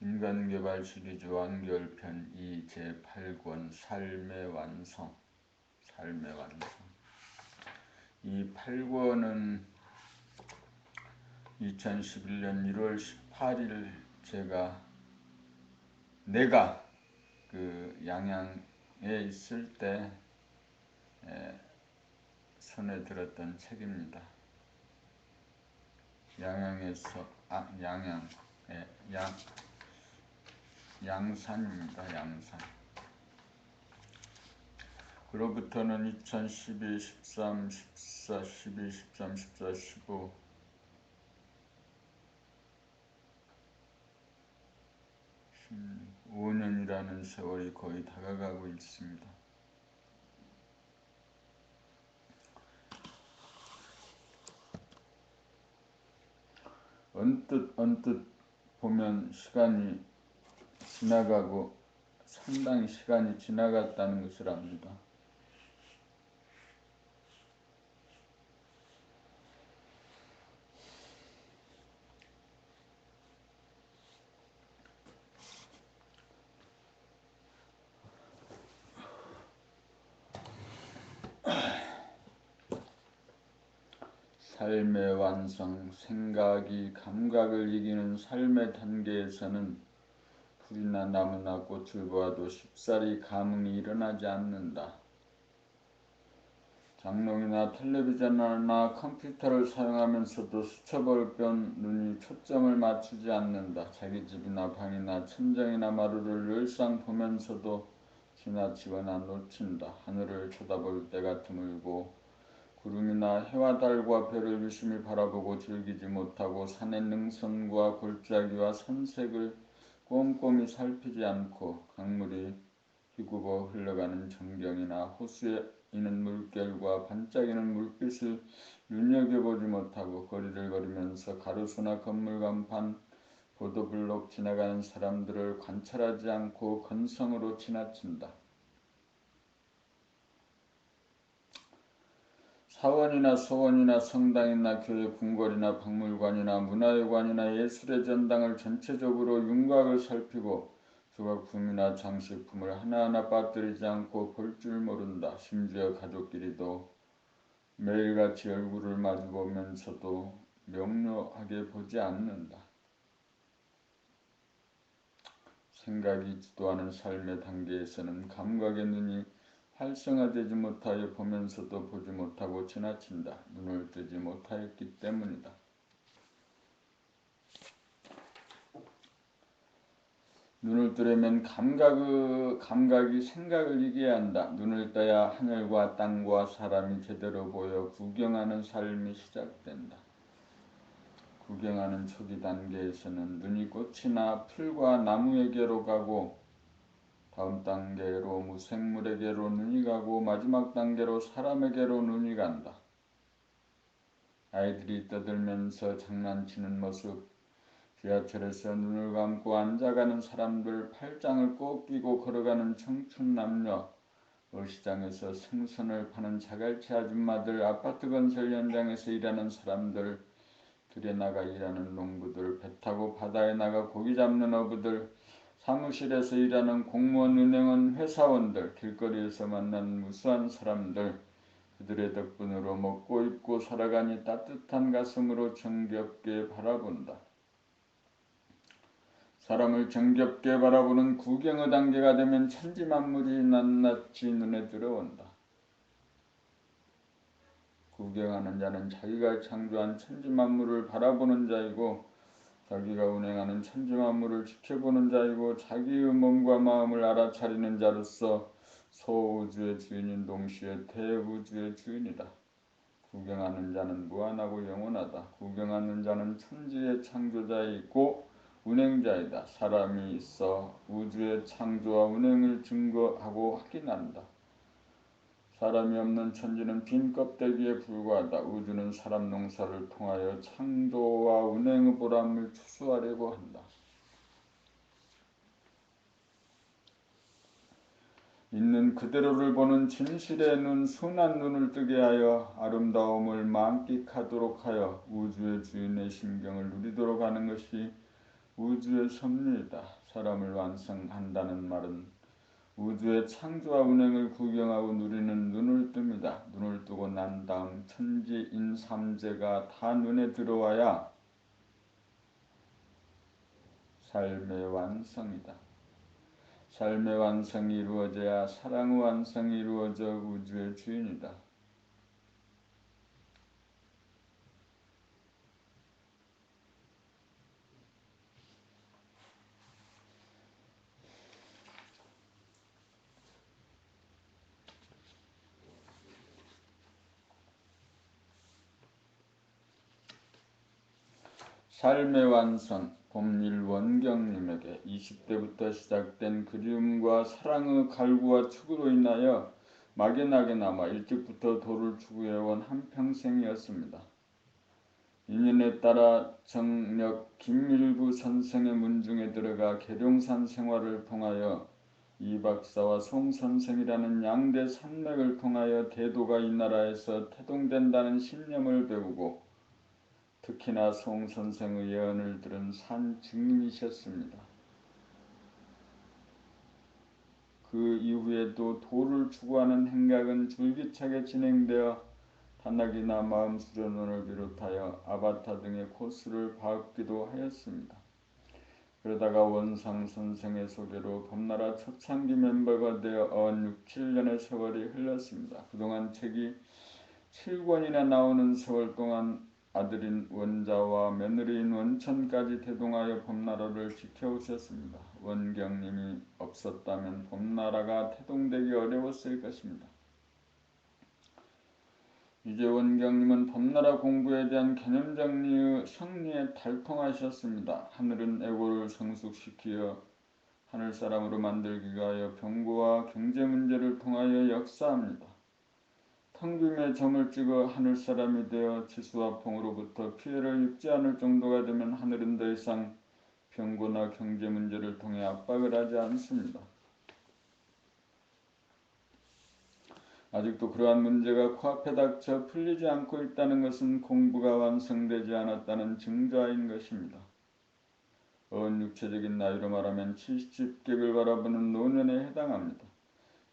인간개발 시리즈 완결편 2 제8권 삶의 완성. 이 8권은 2011년 1월 18일 내가 그 양양에 있을 때 손에 들었던 책입니다. 양양에서 양산입니다. 양산. 그로부터는 2012, 13, 14, 12, 13, 14, 15 15년이라는 세월이 거의 다가가고 있습니다. 언뜻 보면 시간이 지나가고 상당히 시간이 지나갔다는 것을 압니다. 삶의 완성, 생각이 감각을 이기는 삶의 단계에서는 풀이나 나무나 꽃을 보아도 쉽사리 감흥이 일어나지 않는다. 장롱이나 텔레비전이나 컴퓨터를 사용하면서도 수첩을 본 눈이 초점을 맞추지 않는다. 자기 집이나 방이나 천정이나 마루를 늘상 보면서도 지나치거나 놓친다. 하늘을 쳐다볼 때가 드물고 구름이나 해와 달과 별을 유심히 바라보고 즐기지 못하고 산의 능선과 골짜기와 산색을 꼼꼼히 살피지 않고 강물이 희굽어 흘러가는 전경이나 호수에 있는 물결과 반짝이는 물빛을 눈여겨보지 못하고 거리를 걸으면서 가로수나 건물 간판, 보도블록 지나가는 사람들을 관찰하지 않고 건성으로 지나친다. 사원이나 소원이나 성당이나 교회 궁궐이나 박물관이나 문화회관이나 예술의 전당을 전체적으로 윤곽을 살피고 조각품이나 장식품을 하나하나 빠뜨리지 않고 볼 줄 모른다. 심지어 가족끼리도 매일같이 얼굴을 마주보면서도 명료하게 보지 않는다. 생각이 지도하는 삶의 단계에서는 감각의 눈이 활성화되지 못하여 보면서도 보지 못하고 지나친다. 눈을 뜨지 못하였기 때문이다. 눈을 뜨려면 감각이 생각을 이겨야 한다. 눈을 떠야 하늘과 땅과 사람이 제대로 보여 구경하는 삶이 시작된다. 구경하는 초기 단계에서는 눈이 꽃이나 풀과 나무에게로 가고 다음 단계로 무생물에게로 눈이 가고 마지막 단계로 사람에게로 눈이 간다. 아이들이 떠들면서 장난치는 모습, 지하철에서 눈을 감고 앉아가는 사람들, 팔짱을 꼭 끼고 걸어가는 청춘 남녀, 시장에서 생선을 파는 자갈치 아줌마들, 아파트 건설 현장에서 일하는 사람들, 들에 나가 일하는 농부들, 배 타고 바다에 나가 고기 잡는 어부들, 사무실에서 일하는 공무원, 은행원, 회사원들, 길거리에서 만난 무수한 사람들, 그들의 덕분으로 먹고 입고 살아가니 따뜻한 가슴으로 정겹게 바라본다. 사람을 정겹게 바라보는 구경의 단계가 되면 천지만물이 낱낱이 눈에 들어온다. 구경하는 자는 자기가 창조한 천지만물을 바라보는 자이고 자기가 운행하는 천지만물을 지켜보는 자이고 자기의 몸과 마음을 알아차리는 자로서 소우주의 주인인 동시에 대우주의 주인이다. 구경하는 자는 무한하고 영원하다. 구경하는 자는 천지의 창조자이고 운행자이다. 사람이 있어 우주의 창조와 운행을 증거하고 확인한다. 사람이 없는 천지는 빈 껍데기에 불과하다. 우주는 사람 농사를 통하여 창조와 운행의 보람을 추수하려고 한다. 있는 그대로를 보는 진실의 눈, 순한 눈을 뜨게 하여 아름다움을 만끽하도록 하여 우주의 주인의 심경을 누리도록 하는 것이 우주의 섭리이다. 사람을 완성한다는 말은 우주의 창조와 운행을 구경하고 누리는 눈을 뜹니다. 눈을 뜨고 난 다음 천지인삼재가 다 눈에 들어와야 삶의 완성이다. 삶의 완성이 이루어져야 사랑의 완성이 이루어져 우주의 주인이다. 삶의 완성, 봄일 원경님에게 20대부터 시작된 그리움과 사랑의 갈구와 추구로 인하여 막연하게 남아 일찍부터 도를 추구해온 한평생이었습니다. 인연에 따라 정력 김밀구 선생의 문중에 들어가 계룡산 생활을 통하여 이 박사와 송 선생이라는 양대 산맥을 통하여 대도가 이 나라에서 태동된다는 신념을 배우고 특히나 송 선생의 예언을 들은 산 증인이셨습니다. 그 이후에도 도를 추구하는 행각은 줄기차게 진행되어 단락이나 마음수련원을 비롯하여 아바타 등의 코스를 밟기도 하였습니다. 그러다가 원상 선생의 소개로 봄나라 초창기 멤버가 되어 6, 7년의 세월이 흘렀습니다. 그동안 책이 7권이나 나오는 세월 동안 아들인 원자와 며느리인 원천까지 태동하여 봄나라를 지켜오셨습니다. 원경님이 없었다면 봄나라가 태동되기 어려웠을 것입니다. 이제 원경님은 봄나라 공부에 대한 개념정리의 성리에 달통하셨습니다. 하늘은 애고를 성숙시키어 하늘사람으로 만들기 위하여 병고와 경제문제를 통하여 역사합니다. 텅빔에 점을 찍어 하늘사람이 되어 지수와 풍으로부터 피해를 입지 않을 정도가 되면 하늘은 더 이상 병고나 경제문제를 통해 압박을 하지 않습니다. 아직도 그러한 문제가 코앞에 닥쳐 풀리지 않고 있다는 것은 공부가 완성되지 않았다는 증자인 것입니다. 육체적인 나이로 말하면 70객을 바라보는 노년에 해당합니다.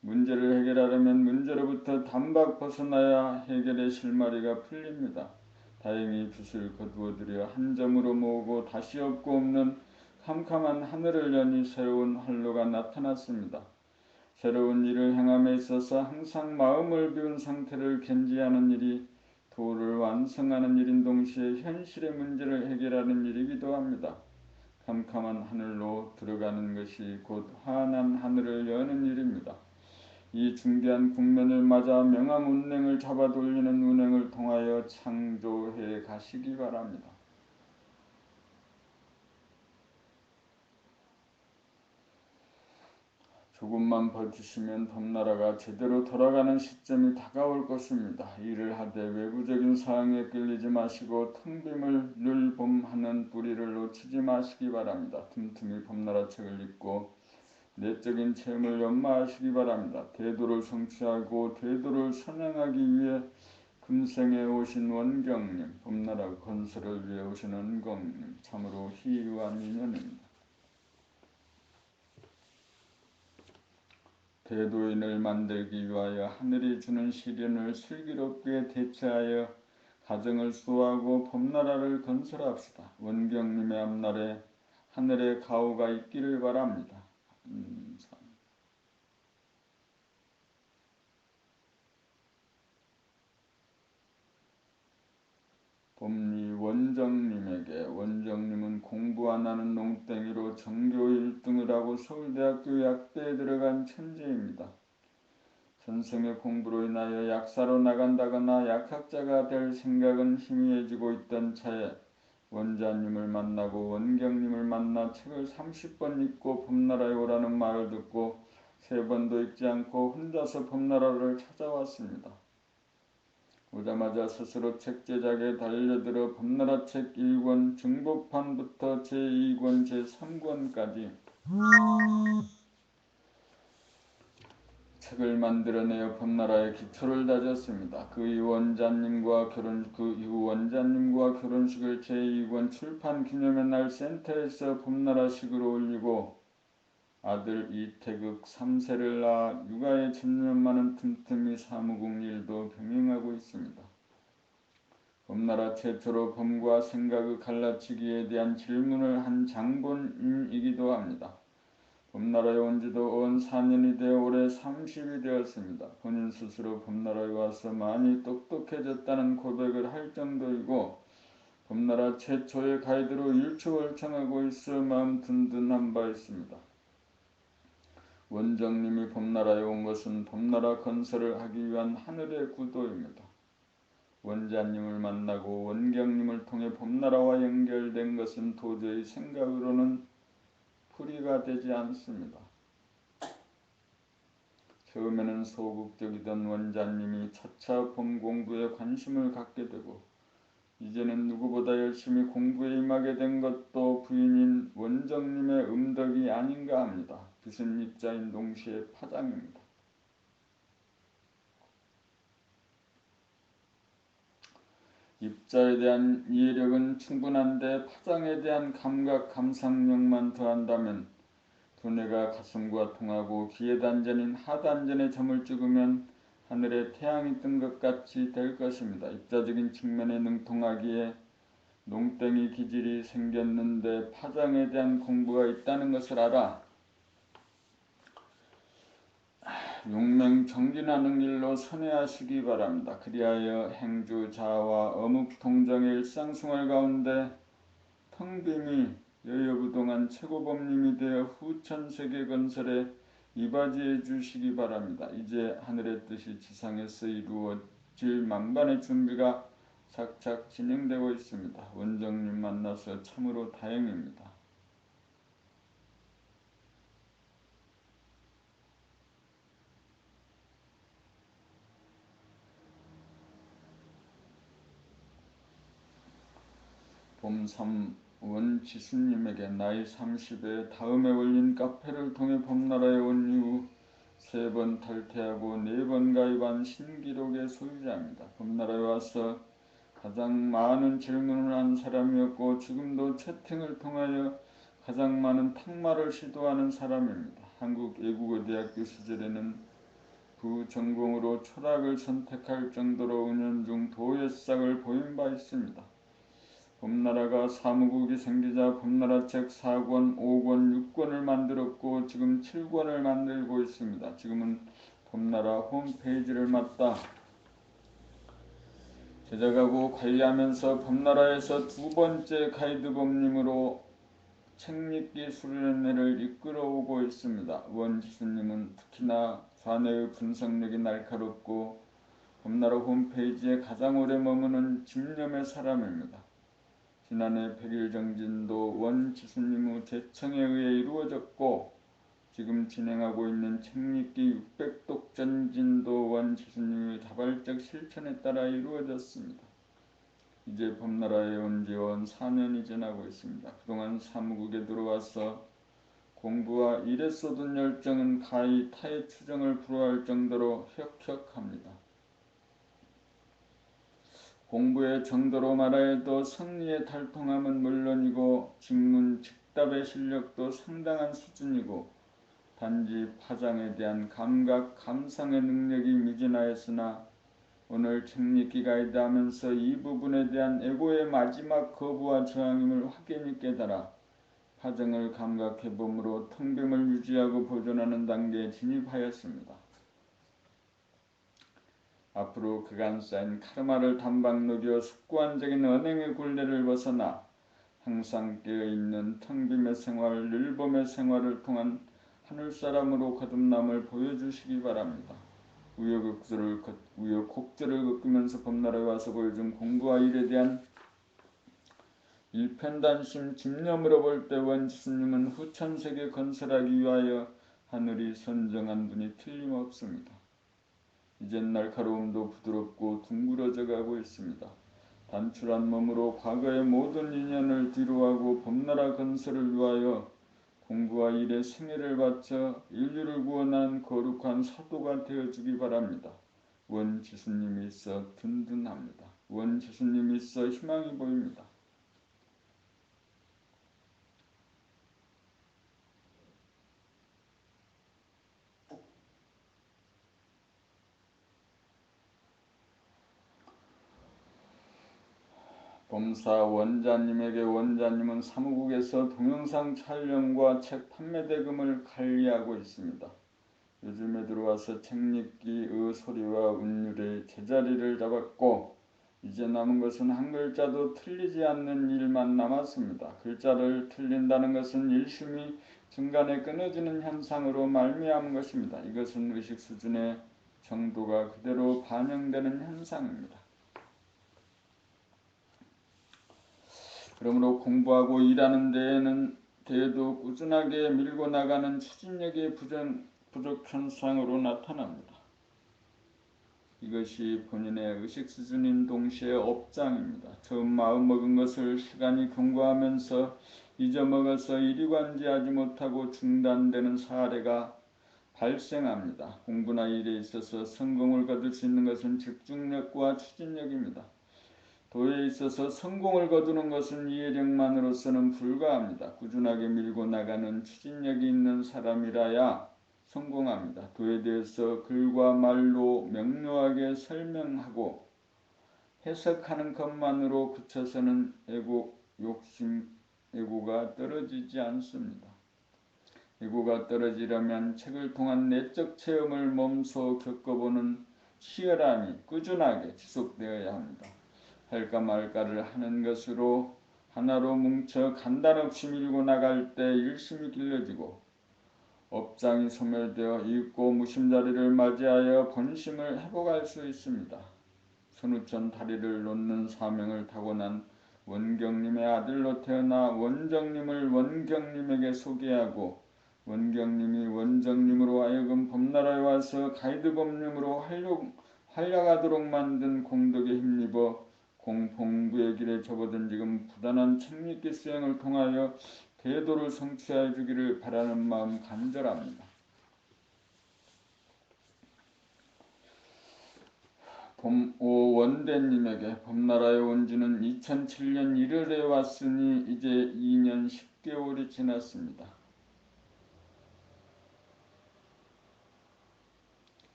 문제를 해결하려면 문제로부터 단박 벗어나야 해결의 실마리가 풀립니다. 다행히 붓을 거두어들여 한 점으로 모으고 다시 없고 없는 캄캄한 하늘을 여니 새로운 활로가 나타났습니다. 새로운 일을 행함에 있어서 항상 마음을 비운 상태를 견지하는 일이 도를 완성하는 일인 동시에 현실의 문제를 해결하는 일이기도 합니다. 캄캄한 하늘로 들어가는 것이 곧 환한 하늘을 여는 일입니다. 이 중대한 국면을 맞아 명암 운행을 잡아 돌리는 운행을 통하여 창조해 가시기 바랍니다. 조금만 버티시면 봄나라가 제대로 돌아가는 시점이 다가올 것입니다. 일을 하되 외부적인 사항에 끌리지 마시고 텅빔을 늘 봄하는 뿌리를 놓치지 마시기 바랍니다. 틈틈이 봄나라 책을 읽고 내적인 체험을 연마하시기 바랍니다. 대도를 성취하고 대도를 선행하기 위해 금생에 오신 원경님, 봄나라 건설을 위해 오신 원경님, 참으로 희유한 인연입니다. 대도인을 만들기 위하여 하늘이 주는 시련을 슬기롭게 대처하여 가정을 수호하고 봄나라를 건설합시다. 원경님의 앞날에 하늘의 가호가 있기를 바랍니다. 봄리 원정님에게 원정님은 공부 안 하는 농땡이로 전교 1등을 하고 서울대학교 약대에 들어간 천재입니다. 전생의 공부로 인하여 약사로 나간다거나 약학자가 될 생각은 희미해지고 있던 차에 원자님을 만나고 원경님을 만나 책을 30번 읽고 봄나라에 오라는 말을 듣고 3번도 읽지 않고 혼자서 봄나라를 찾아왔습니다. 오자마자 스스로 책 제작에 달려들어 봄나라 책 1권 중복판부터 제2권 제3권까지 책을 만들어내어 범나라의 기초를 다졌습니다. 그 이후 원자님과 결혼식을 제2권 출판 기념의 날 센터에서 범나라식으로 올리고 아들 이태극 3세를 낳아 육아에 전념하는 틈틈이 사무국 일도 병행하고 있습니다. 범나라 최초로 범과 생각의 갈라치기에 대한 질문을 한 장본인이기도 합니다. 범나라에 온 지도 온 4년이 되어 올해 30이 되었습니다. 본인 스스로 범나라에 와서 많이 똑똑해졌다는 고백을 할 정도이고 범나라 최초의 가이드로 일축을 청하고 있어 마음 든든한 바 있습니다. 원정님이 범나라에 온 것은 범나라 건설을 하기 위한 하늘의 구도입니다. 원자님을 만나고 원경님을 통해 범나라와 연결된 것은 도저히 생각으로는 풀이가 되지 않습니다. 처음에는 소극적이던 원자님이 차차 범 공부에 관심을 갖게 되고 이제는 누구보다 열심히 공부에 임하게 된 것도 부인인 원정님의 음덕이 아닌가 합니다. 빛은 입자인 동시에 파장입니다. 입자에 대한 이해력은 충분한데 파장에 대한 감각, 감상력만 더한다면 두뇌가 가슴과 통하고 기의 단전인 하단전에 점을 찍으면 하늘에 태양이 뜬 것 같이 될 것입니다. 입자적인 측면에 능통하기에 농땡이 기질이 생겼는데 파장에 대한 공부가 있다는 것을 알아 용맹정진하는 일로 선회하시기 바랍니다. 그리하여 행주, 자와 어묵통정의 일상생활 가운데 텅빔이 여여부동한 최고범님이 되어 후천세계 건설에 이바지해 주시기 바랍니다. 이제 하늘의 뜻이 지상에서 이루어질 만반의 준비가 착착 진행되고 있습니다. 원정님 만나서 참으로 다행입니다. 봄3 원지수님에게 나이 30에 다음에 올린 카페를 통해 범나라에 온 이후 3번 탈퇴하고 4번 가입한 신기록의 소유자입니다. 범나라에 와서 가장 많은 질문을 한 사람이었고 지금도 채팅을 통하여 가장 많은 탁마를 시도하는 사람입니다. 한국외국어대학교 시절에는 부전공으로 철학을 선택할 정도로 은연중 도예싹을 보인 바 있습니다. 범나라가 사무국이 생기자 범나라책 4권, 5권, 6권을 만들었고 지금 7권을 만들고 있습니다. 지금은 범나라 홈페이지를 맡아 제작하고 관리하면서 범나라에서 2번째 가이드범님으로 책읽기 수련회를 이끌어오고 있습니다. 원지수님은 특히나 좌뇌의 분석력이 날카롭고 범나라 홈페이지에 가장 오래 머무는 집념의 사람입니다. 지난해 100일 정진도 원지수님의 제청에 의해 이루어졌고 지금 진행하고 있는 책읽기 600독 전진도 원지수님의 자발적 실천에 따라 이루어졌습니다. 이제 범나라에 온 지 4년이 지나고 있습니다. 그동안 사무국에 들어와서 공부와 일에 쏟은 열정은 가히 타의 추정을 불허할 정도로 혁혁합니다. 공부의 정도로 말하여도 성리의 달통함은 물론이고 직문 즉답의 실력도 상당한 수준이고 단지 파장에 대한 감각, 감상의 능력이 미진하였으나 오늘 책읽기 가이드 하면서 이 부분에 대한 에고의 마지막 거부와 저항임을 확연히 깨달아 파장을 감각해봄으로 텅빔을 유지하고 보존하는 단계에 진입하였습니다. 앞으로 그간 쌓인 카르마를 단박 녹여 습관적인 언행의 굴레를 벗어나 항상 깨어있는 텅빔의 생활, 늘봄의 생활을 통한 하늘사람으로 거듭남을 보여주시기 바랍니다. 우여곡절을 겪으면서 범나라에 와서 보여준 공부와 일에 대한 일편단심 집념으로 볼 때 원지수님은 후천세계 건설하기 위하여 하늘이 선정한 분이 틀림없습니다. 이젠 날카로움도 부드럽고 둥그러져 가고 있습니다. 단출한 몸으로 과거의 모든 인연을 뒤로하고 범나라 건설을 위하여 공부와 일에 생애를 바쳐 인류를 구원한 거룩한 사도가 되어주기 바랍니다. 원지수님이 있어 든든합니다. 원지수님이 있어 희망이 보입니다. 범사 원자님에게 원자님은 사무국에서 동영상 촬영과 책 판매 대금을 관리하고 있습니다. 요즘에 들어와서 책 읽기의 소리와 운율의 제자리를 잡았고 이제 남은 것은 한 글자도 틀리지 않는 일만 남았습니다. 글자를 틀린다는 것은 일심이 중간에 끊어지는 현상으로 말미암은 것입니다. 이것은 의식 수준의 정도가 그대로 반영되는 현상입니다. 그러므로 공부하고 일하는 데에도 꾸준하게 밀고 나가는 추진력의 부족 현상으로 나타납니다. 이것이 본인의 의식 수준인 동시에 업장입니다. 처음 마음먹은 것을 시간이 경과하면서 잊어먹어서 이리관지하지 못하고 중단되는 사례가 발생합니다. 공부나 일에 있어서 성공을 거둘 수 있는 것은 집중력과 추진력입니다. 도에 있어서 성공을 거두는 것은 이해력만으로서는 불가합니다. 꾸준하게 밀고 나가는 추진력이 있는 사람이라야 성공합니다. 도에 대해서 글과 말로 명료하게 설명하고 해석하는 것만으로 그쳐서는 에고가 떨어지지 않습니다. 에고가 떨어지려면 책을 통한 내적 체험을 몸소 겪어보는 치열함이 꾸준하게 지속되어야 합니다. 할까 말까를 하는 것으로 하나로 뭉쳐 간단없이 밀고 나갈 때 일심이 길러지고 업장이 소멸되어 잊고 무심자리를 맞이하여 본심을 회복할 수 있습니다. 선우천 다리를 놓는 사명을 타고난 원경님의 아들로 태어나 원정님을 원경님에게 소개하고 원경님이 원정님으로 하여금 범나라에 와서 가이드범님으로 활약하도록 만든 공덕에 힘입어 공봉부의 길에 접어든 지금 부단한 책읽기 수행을 통하여 대도를 성취해 주기를 바라는 마음 간절합니다. 원대님에게 범나라에 온 지는 2007년 1월에 왔으니 이제 2년 10개월이 지났습니다.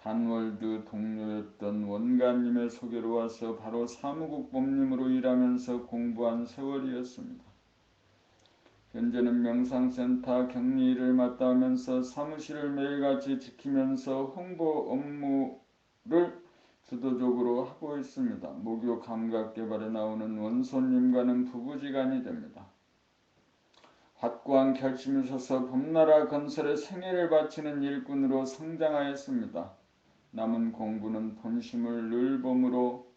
단월드 동료였던 원가님의 소개로 와서 바로 사무국 법님으로 일하면서 공부한 세월이었습니다. 현재는 명상센터 격리 일을 맡아 하면서 사무실을 매일같이 지키면서 홍보 업무를 주도적으로 하고 있습니다. 목요 감각개발에 나오는 원소님과는 부부지간이 됩니다. 확고한 결심을 서서 범나라 건설에 생애를 바치는 일꾼으로 성장하였습니다. 남은 공부는 본심을 늘 봄으로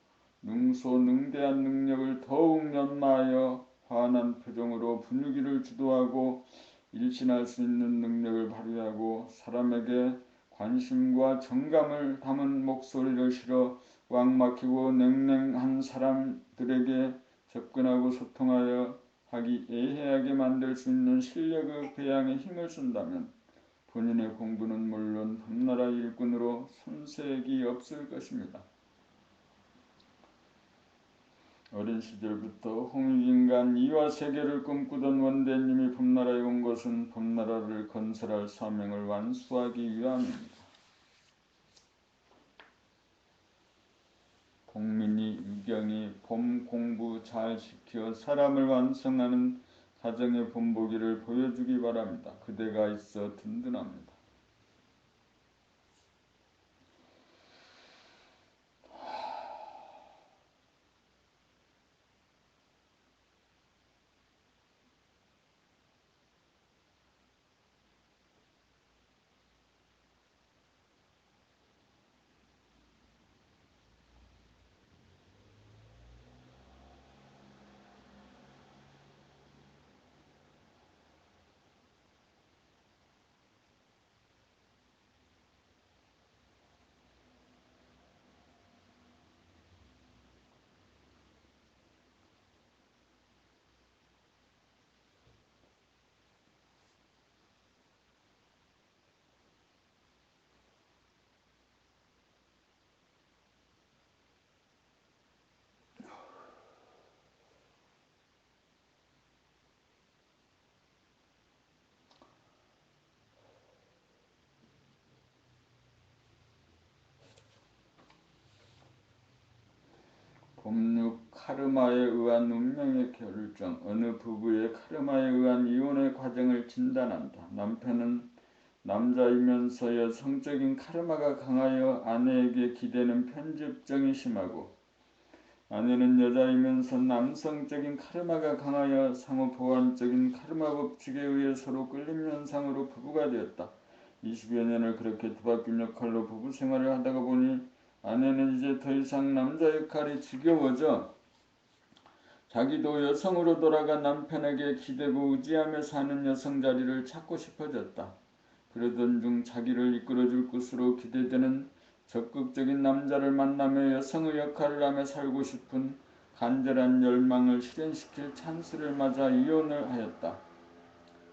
능소능대한 능력을 더욱 연마하여 환한 표정으로 분위기를 주도하고 일신할 수 있는 능력을 발휘하고 사람에게 관심과 정감을 담은 목소리를 실어 꽉 막히고 냉랭한 사람들에게 접근하고 소통하여 화기애애하게 만들 수 있는 실력의 배양에 힘을 쓴다면 본인의 공부는 물론 범나라 일꾼으로 손색이 없을 것입니다. 어린 시절부터 홍익인간 이화세계를 꿈꾸던 원대님이 범나라에 온 것은 범나라를 건설할 사명을 완수하기 위함입니다. 동민이 유경이 봄 공부 잘 시켜 사람을 완성하는 가정의 본보기를 보여주기 바랍니다. 그대가 있어 든든합니다. 카르마에 의한 운명의 결정, 어느 부부의 카르마에 의한 이혼의 과정을 진단한다. 남편은 남자이면서 여성적인 카르마가 강하여 아내에게 기대는 편집증이 심하고, 아내는 여자이면서 남성적인 카르마가 강하여 상호 보완적인 카르마 법칙에 의해 서로 끌림 현상으로 부부가 되었다. 20여 년을 그렇게 뒤바뀐 역할로 부부 생활을 하다가 보니 아내는 이제 더 이상 남자 역할이 지겨워져 자기도 여성으로 돌아가 남편에게 기대고 의지하며 사는 여성 자리를 찾고 싶어졌다. 그러던 중 자기를 이끌어줄 것으로 기대되는 적극적인 남자를 만나며 여성의 역할을 하며 살고 싶은 간절한 열망을 실현시킬 찬스를 맞아 이혼을 하였다.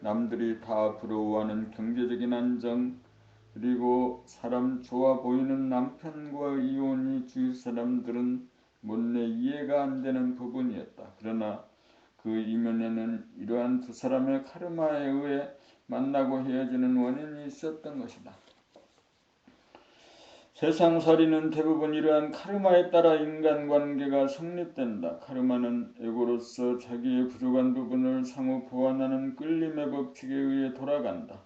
남들이 다 부러워하는 경제적인 안정, 그리고 사람 좋아 보이는 남편과의 이혼이 주위 사람들은 못내 이해가 안 되는 부분이었다. 그러나 그 이면에는 이러한 두 사람의 카르마에 의해 만나고 헤어지는 원인이 있었던 것이다. 세상살이는 대부분 이러한 카르마에 따라 인간관계가 성립된다. 카르마는 에고로서 자기의 부족한 부분을 상호 보완하는 끌림의 법칙에 의해 돌아간다.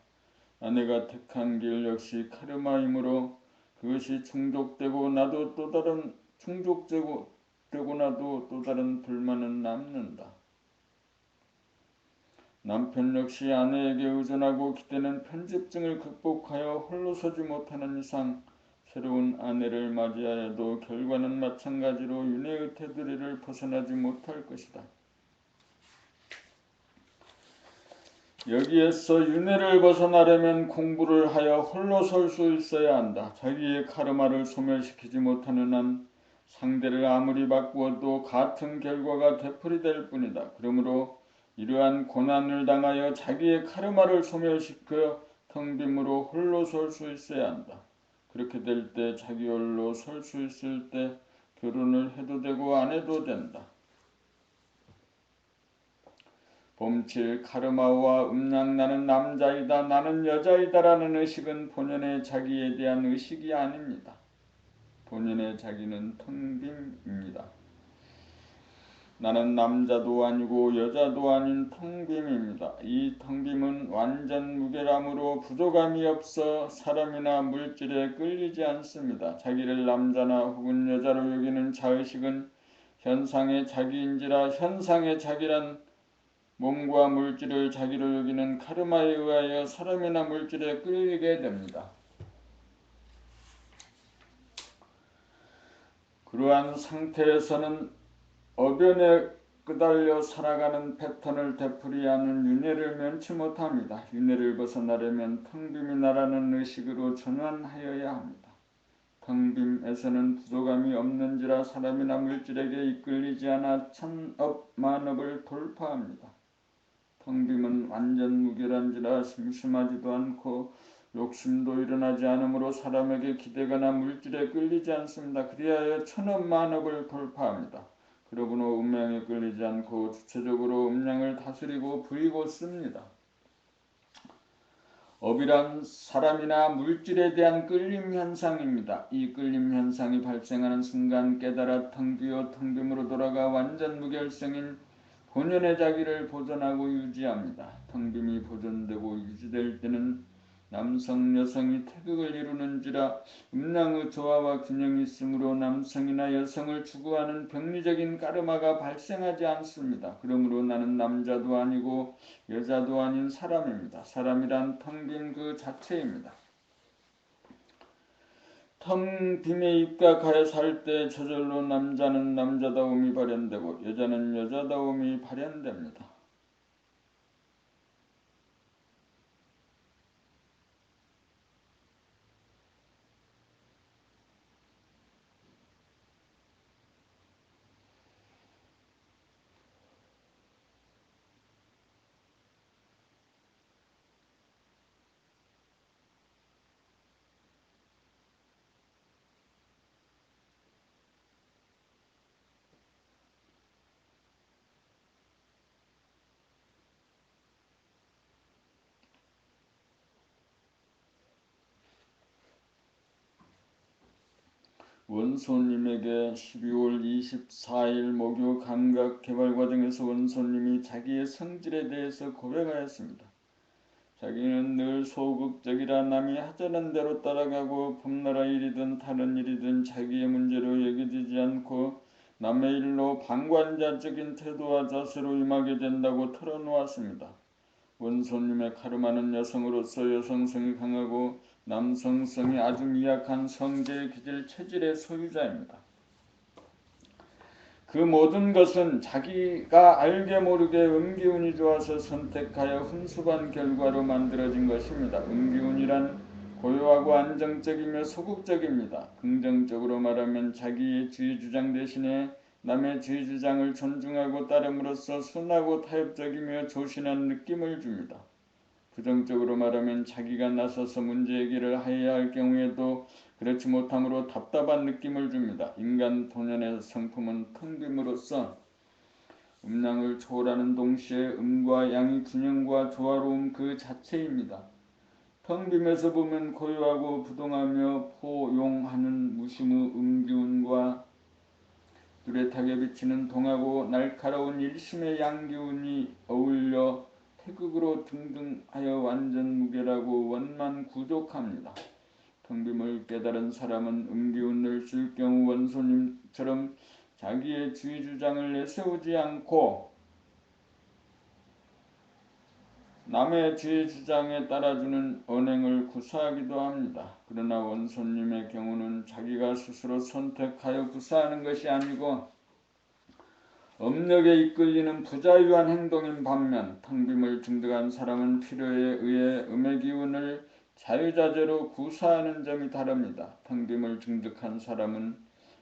아내가 택한 길 역시 카르마이므로 그것이 충족되고 나도 또 다른 불만은 남는다. 남편 역시 아내에게 의존하고 기대는 편집증을 극복하여 홀로 서지 못하는 이상 새로운 아내를 맞이하여도 결과는 마찬가지로 윤회의 테두리를 벗어나지 못할 것이다. 여기에서 윤회를 벗어나려면 공부를 하여 홀로 설 수 있어야 한다. 자기의 카르마를 소멸시키지 못하는 한 상대를 아무리 바꾸어도 같은 결과가 되풀이될 뿐이다. 그러므로 이러한 고난을 당하여 자기의 카르마를 소멸시켜 텅 빔으로 홀로 설 수 있어야 한다. 그렇게 될 때 자기 홀로 설 수 있을 때 결혼을 해도 되고 안 해도 된다. 봄칠 카르마와 음양 나는 남자이다 나는 여자이다라는 의식은 본연의 자기에 대한 의식이 아닙니다. 본연의 자기는 텅 빔입니다. 나는 남자도 아니고 여자도 아닌 텅 빔입니다. 이 텅 빔은 완전 무결함으로 부족함이 없어 사람이나 물질에 끌리지 않습니다. 자기를 남자나 혹은 여자로 여기는 자의식은 현상의 자기인지라 현상의 자기란 몸과 물질을 자기로 여기는 카르마에 의하여 사람이나 물질에 끌리게 됩니다. 그러한 상태에서는 어변에 끄달려 살아가는 패턴을 되풀이하는 윤회를 면치 못합니다. 윤회를 벗어나려면 텅빔이 나라는 의식으로 전환하여야 합니다. 텅빔에서는 부족함이 없는지라 사람이나 물질에게 이끌리지 않아 천업 만업을 돌파합니다. 텅빔은 완전 무결한지라 심심하지도 않고 욕심도 일어나지 않으므로 사람에게 기대거나 물질에 끌리지 않습니다. 그리하여 천업 만업을 돌파합니다. 그러므로 음양에 끌리지 않고 주체적으로 음양을 다스리고 부리고 씁니다. 업이란 사람이나 물질에 대한 끌림 현상입니다. 이 끌림 현상이 발생하는 순간 깨달아 텅 비어 텅 빔으로 돌아가 완전 무결성인 본연의 자기를 보존하고 유지합니다. 텅 빔이 보존되고 유지될 때는 남성 여성이 태극을 이루는지라 음양의 조화와 균형이 있으므로 남성이나 여성을 추구하는 병리적인 까르마가 발생하지 않습니다. 그러므로 나는 남자도 아니고 여자도 아닌 사람입니다. 사람이란 텅 빈 그 자체입니다. 텅 빔에 입각하여 살 때 저절로 남자는 남자다움이 발현되고 여자는 여자다움이 발현됩니다. 원소님에게 12월 24일 목요 감각 개발 과정에서 원소님이 자기의 성질에 대해서 고백하였습니다. 자기는 늘 소극적이라 남이 하자는 대로 따라가고 봄나라 일이든 다른 일이든 자기의 문제로 여겨지지 않고 남의 일로 방관자적인 태도와 자세로 임하게 된다고 털어놓았습니다. 원소님의 카르마는 여성으로서 여성성이 강하고 남성성이 아주 미약한 성질, 기질, 체질의 소유자입니다. 그 모든 것은 자기가 알게 모르게 음기운이 좋아서 선택하여 훈수반 결과로 만들어진 것입니다. 음기운이란 고요하고 안정적이며 소극적입니다. 긍정적으로 말하면 자기의 주의주장 대신에 남의 주의주장을 존중하고 따름으로써 순하고 타협적이며 조신한 느낌을 줍니다. 부정적으로 말하면 자기가 나서서 문제 해결을 해야 할 경우에도 그렇지 못함으로 답답한 느낌을 줍니다. 인간 본연의 성품은 텅 빔으로써 음양을 초월하는 동시에 음과 양의 균형과 조화로움 그 자체입니다. 텅 빔에서 보면 고요하고 부동하며 포용하는 무심의 음기운과 뚜렷하게 비치는 동하고 날카로운 일심의 양기운이 어울려 태극으로 등등하여 완전 무결하고 원만 구족합니다. 텅빔을 깨달은 사람은 음기운을 쓸 경우 원소님처럼 자기의 주의주장을 내세우지 않고 남의 주의주장에 따라주는 언행을 구사하기도 합니다. 그러나 원소님의 경우는 자기가 스스로 선택하여 구사하는 것이 아니고 업력에 이끌리는 부자유한 행동인 반면 텅빔을 증득한 사람은 필요에 의해 음의 기운을 자유자재로 구사하는 점이 다릅니다. 텅빔을 증득한 사람은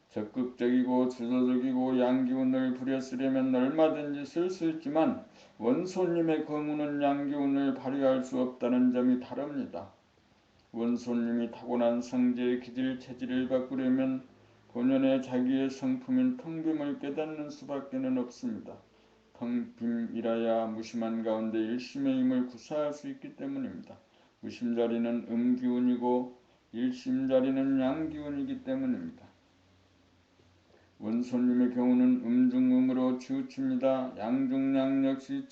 적극적이고 주도적이고 양기운을 부려 쓰려면 얼마든지 쓸 수 있지만 원소님의 경우는 양기운을 발휘할 수 없다는 점이 다릅니다. 원소님이 타고난 성질, 기질, 체질을 바꾸려면 본연의 자기의 성품인 텅빔을 깨닫는 수밖에는 없습니다. 텅빔이라야 무심한 가운데 일심의 힘을 구사할 수 있기 때문입니다. 무심자리는 음기운이고 일심자리는 양기운이기 때문입니다. 원소님의 경우는 음중음으로 치우칩니다. 양중양 역시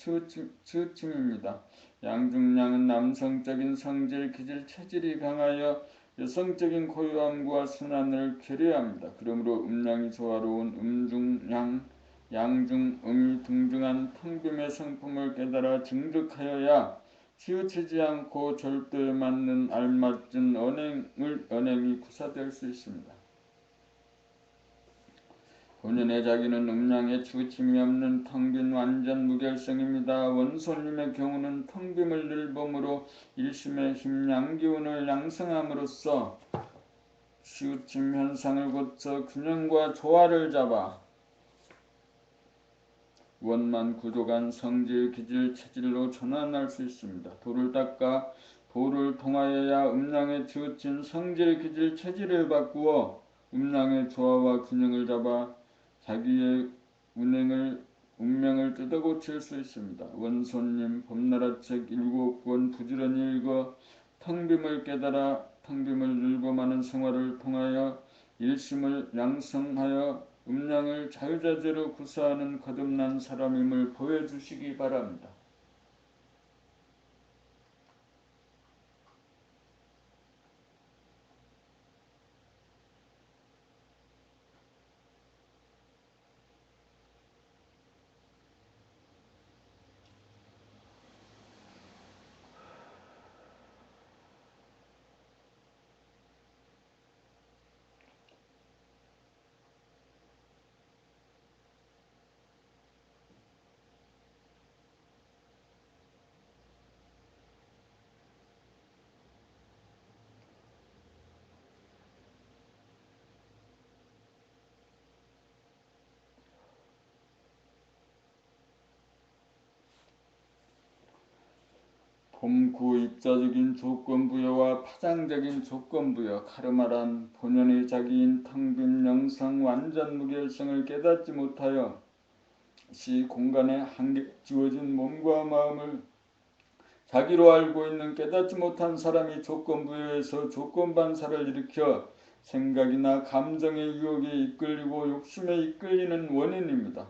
치우침입니다. 양중양은 남성적인 성질, 기질, 체질이 강하여 여성적인 고요함과 순환을 결여합니다. 그러므로 음양이 조화로운 음중양, 양중음이 등등한 텅빔의 성품을 깨달아 증득하여야 치우치지 않고 절도에 맞는 알맞은 언행이 구사될 수 있습니다. 본연의 자기는 음양에 치우침이 없는 텅빈 완전 무결성입니다. 원소님의 경우는 텅빔을 늘 범으로 일심의 힘 양기운을 양성함으로써 치우침 현상을 고쳐 균형과 조화를 잡아 원만 구족한 성질, 기질, 체질로 전환할 수 있습니다. 돌을 닦아 돌을 통하여야 음양에 치우친 성질, 기질, 체질을 바꾸어 음양의 조화와 균형을 잡아 자기의 운명을 뜯어고칠 수 있습니다. 원소님 봄나라 책 7권 부지런히 읽어 텅빔을 깨달아 텅빔을 늘범하는 생활을 통하여 일심을 양성하여 음양을 자유자재로 구사하는 거듭난 사람임을 보여주시기 바랍니다. 봄구 입자적인 조건부여와 파장적인 조건부여 카르마란 본연의 자기인 텅빈 영성 완전 무결성을 깨닫지 못하여 시 공간에 한계 지워진 몸과 마음을 자기로 알고 있는 깨닫지 못한 사람이 조건부여에서 조건반사를 일으켜 생각이나 감정의 유혹에 이끌리고 욕심에 이끌리는 원인입니다.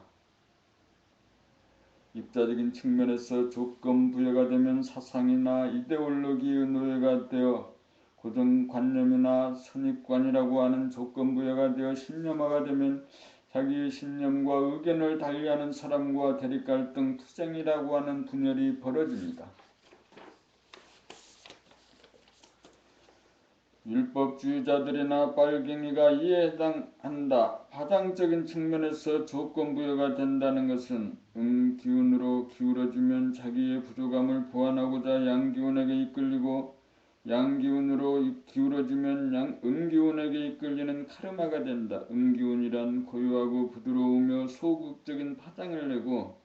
입자적인 측면에서 조건부여가 되면 사상이나 이데올로기의 노예가 되어 고정관념이나 선입관이라고 하는 조건부여가 되어 신념화가 되면 자기의 신념과 의견을 달리하는 사람과 대립갈등, 투쟁이라고 하는 분열이 벌어집니다. 율법주의자들이나 빨갱이가 이에 해당한다. 파장적인 측면에서 조건부여가 된다는 것은 음기운으로 기울어지면 자기의 부족함을 보완하고자 양기운에게 이끌리고 양기운으로 기울어지면 음기운에게 이끌리는 카르마가 된다. 음기운이란 고요하고 부드러우며 소극적인 파장을 내고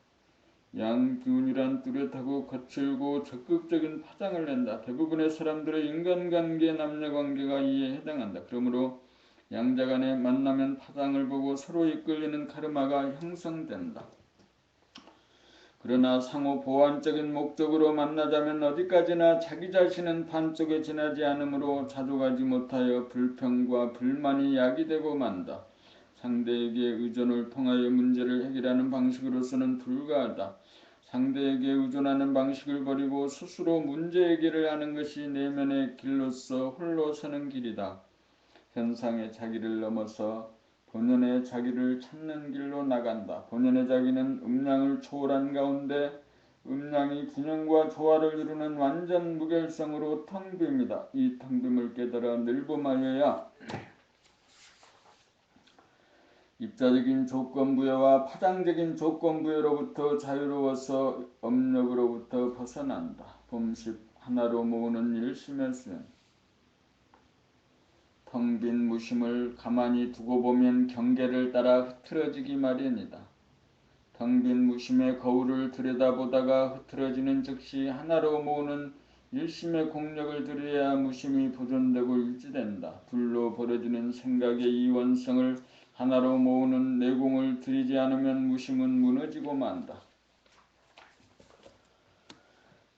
양기운이란 뚜렷하고 거칠고 적극적인 파장을 낸다. 대부분의 사람들의 인간관계, 남녀관계가 이에 해당한다. 그러므로 양자 간의 만나면 파장을 보고 서로 이끌리는 카르마가 형성된다. 그러나 상호 보완적인 목적으로 만나자면 어디까지나 자기 자신은 반쪽에 지나지 않으므로 자족하지 못하여 불평과 불만이 야기되고 만다. 상대에게 의존을 통하여 문제를 해결하는 방식으로서는 불가하다. 상대에게 의존하는 방식을 버리고 스스로 문제 해결을 하는 것이 내면의 길로서 홀로 서는 길이다. 현상의 자기를 넘어서 본연의 자기를 찾는 길로 나간다. 본연의 자기는 음양을 초월한 가운데 음양이 균형과 조화를 이루는 완전 무결성으로 텅 빕니다. 이 텅 빔을 깨달아 늘봄하여야 입자적인 조건부여와 파장적인 조건부여로부터 자유로워서 업력으로부터 벗어난다. 봄십 하나로 모으는 일심의 수행. 텅 빈 무심을 가만히 두고 보면 경계를 따라 흐트러지기 마련이다. 텅 빈 무심의 거울을 들여다보다가 흐트러지는 즉시 하나로 모으는 일심의 공력을 들여야 무심이 보존되고 유지된다. 둘로 벌어지는 생각의 이원성을 하나로 모으는 내공을 들이지 않으면 무심은 무너지고 만다.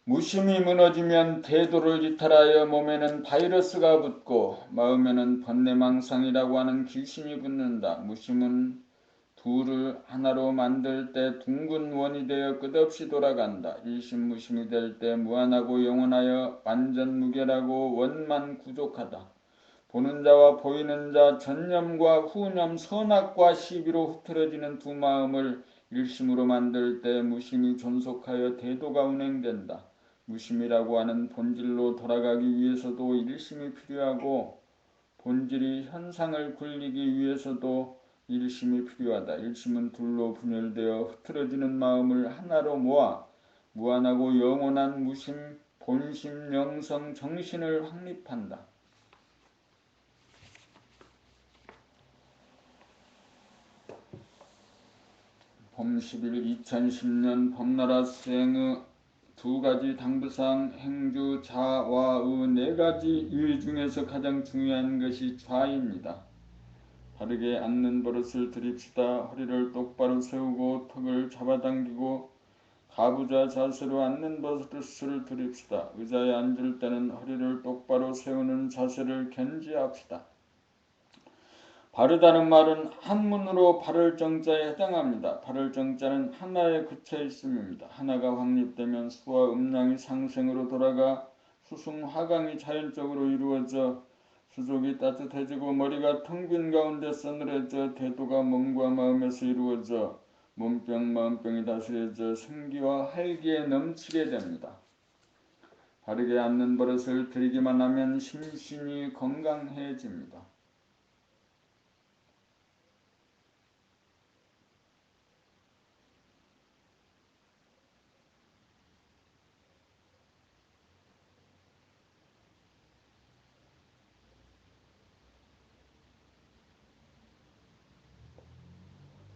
무심이 무너지면 태도를 이탈하여 몸에는 바이러스가 붙고 마음에는 번뇌망상이라고 하는 귀신이 붙는다. 무심은 둘을 하나로 만들 때 둥근 원이 되어 끝없이 돌아간다. 일심무심이 될 때 무한하고 영원하여 완전 무결하고 원만 구족하다. 보는 자와 보이는 자, 전념과 후념, 선악과 시비로 흐트러지는 두 마음을 일심으로 만들 때 무심이 존속하여 대도가 운행된다. 무심이라고 하는 본질로 돌아가기 위해서도 일심이 필요하고 본질이 현상을 굴리기 위해서도 일심이 필요하다. 일심은 둘로 분열되어 흐트러지는 마음을 하나로 모아 무한하고 영원한 무심, 본심, 영성, 정신을 확립한다. 봄 10일 2010년 봄나라 수행의 두 가지 당부사항 행주 자와의 네 가지 일 중에서 가장 중요한 것이 좌입니다. 바르게 앉는 버릇을 들입시다. 허리를 똑바로 세우고 턱을 잡아당기고 가부좌 자세로 앉는 버릇을 들입시다. 의자에 앉을 때는 허리를 똑바로 세우는 자세를 견지합시다. 바르다는 말은 한문으로 바를 정자에 해당합니다. 바를 정자는 하나에 그쳐 있음입니다. 하나가 확립되면 수와 음량이 상생으로 돌아가 수승화강이 자연적으로 이루어져 수족이 따뜻해지고 머리가 텅 빈 가운데 서늘해져 대도가 몸과 마음에서 이루어져 몸병 마음병이 다스려져 생기와 활기에 넘치게 됩니다. 바르게 앉는 버릇을 들이기만 하면 심신이 건강해집니다.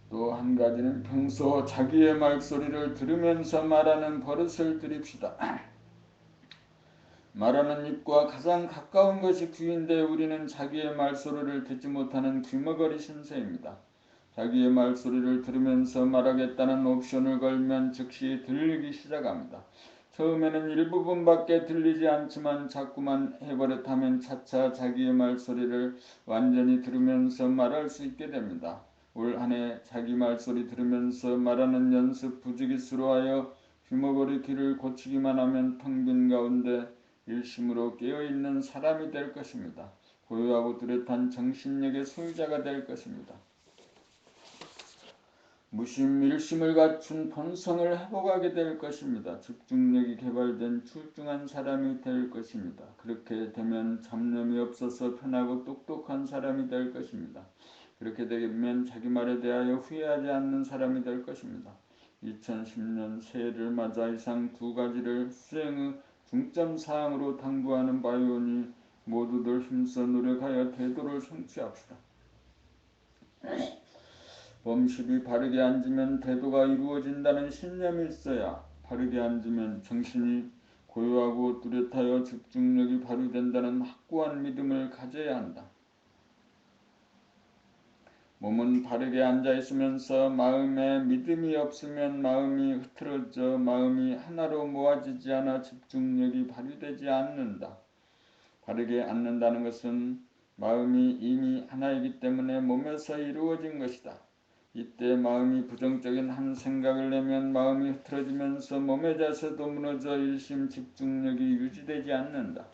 또 한 가지는 평소 자기의 말소리를 들으면서 말하는 버릇을 들입시다. 말하는 입과 가장 가까운 것이 귀인데 우리는 자기의 말소리를 듣지 못하는 귀머거리 신세입니다. 자기의 말소리를 들으면서 말하겠다는 옵션을 걸면 즉시 들리기 시작합니다. 처음에는 일부분밖에 들리지 않지만 자꾸만 해버릇하면 차차 자기의 말소리를 완전히 들으면서 말할 수 있게 됩니다. 올 한 해 자기 말소리 들으면서 말하는 연습 부지기수로 하여 귀머거리 귀를 고치기만 하면 텅 빈 가운데 일심으로 깨어있는 사람이 될 것입니다. 고요하고 뚜렷한 정신력의 소유자가 될 것입니다. 무심 일심을 갖춘 본성을 회복하게 될 것입니다. 집중력이 개발된 출중한 사람이 될 것입니다. 그렇게 되면 잡념이 없어서 편하고 똑똑한 사람이 될 것입니다. 그렇게 되면 자기 말에 대하여 후회하지 않는 사람이 될 것입니다. 2010년 새해를 맞아 이상 두 가지를 수행의 중점사항으로 당부하는 바이오니 모두들 힘써 노력하여 태도를 성취합시다. 범실이 바르게 앉으면 태도가 이루어진다는 신념이 있어야 바르게 앉으면 정신이 고요하고 뚜렷하여 집중력이 발휘된다는 확고한 믿음을 가져야 한다. 몸은 바르게 앉아있으면서 마음에 믿음이 없으면 마음이 흐트러져 마음이 하나로 모아지지 않아 집중력이 발휘되지 않는다. 바르게 앉는다는 것은 마음이 이미 하나이기 때문에 몸에서 이루어진 것이다. 이때 마음이 부정적인 한 생각을 내면 마음이 흐트러지면서 몸의 자세도 무너져 일심 집중력이 유지되지 않는다.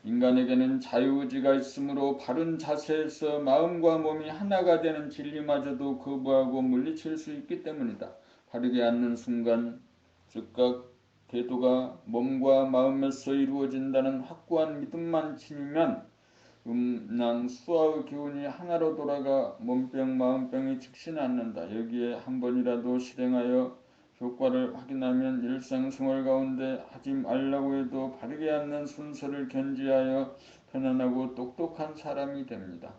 인간에게는 자유의지가 있으므로 바른 자세에서 마음과 몸이 하나가 되는 진리마저도 거부하고 물리칠 수 있기 때문이다. 바르게 앉는 순간 즉각 태도가 몸과 마음에서 이루어진다는 확고한 믿음만 지니면 음양 수화의 기운이 하나로 돌아가 몸병 마음병이 즉시 낫는다. 여기에 한 번이라도 실행하여 효과를 확인하면 일상생활 가운데 하지 말라고 해도 바르게 앉는 순서를 견지하여 편안하고 똑똑한 사람이 됩니다.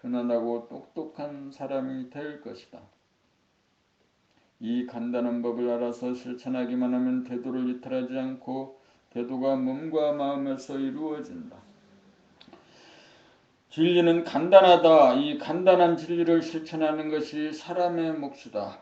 편안하고 똑똑한 사람이 될 것이다. 이 간단한 법을 알아서 실천하기만 하면 태도를 이탈하지 않고 태도가 몸과 마음에서 이루어진다. 진리는 간단하다. 이 간단한 진리를 실천하는 것이 사람의 몫이다.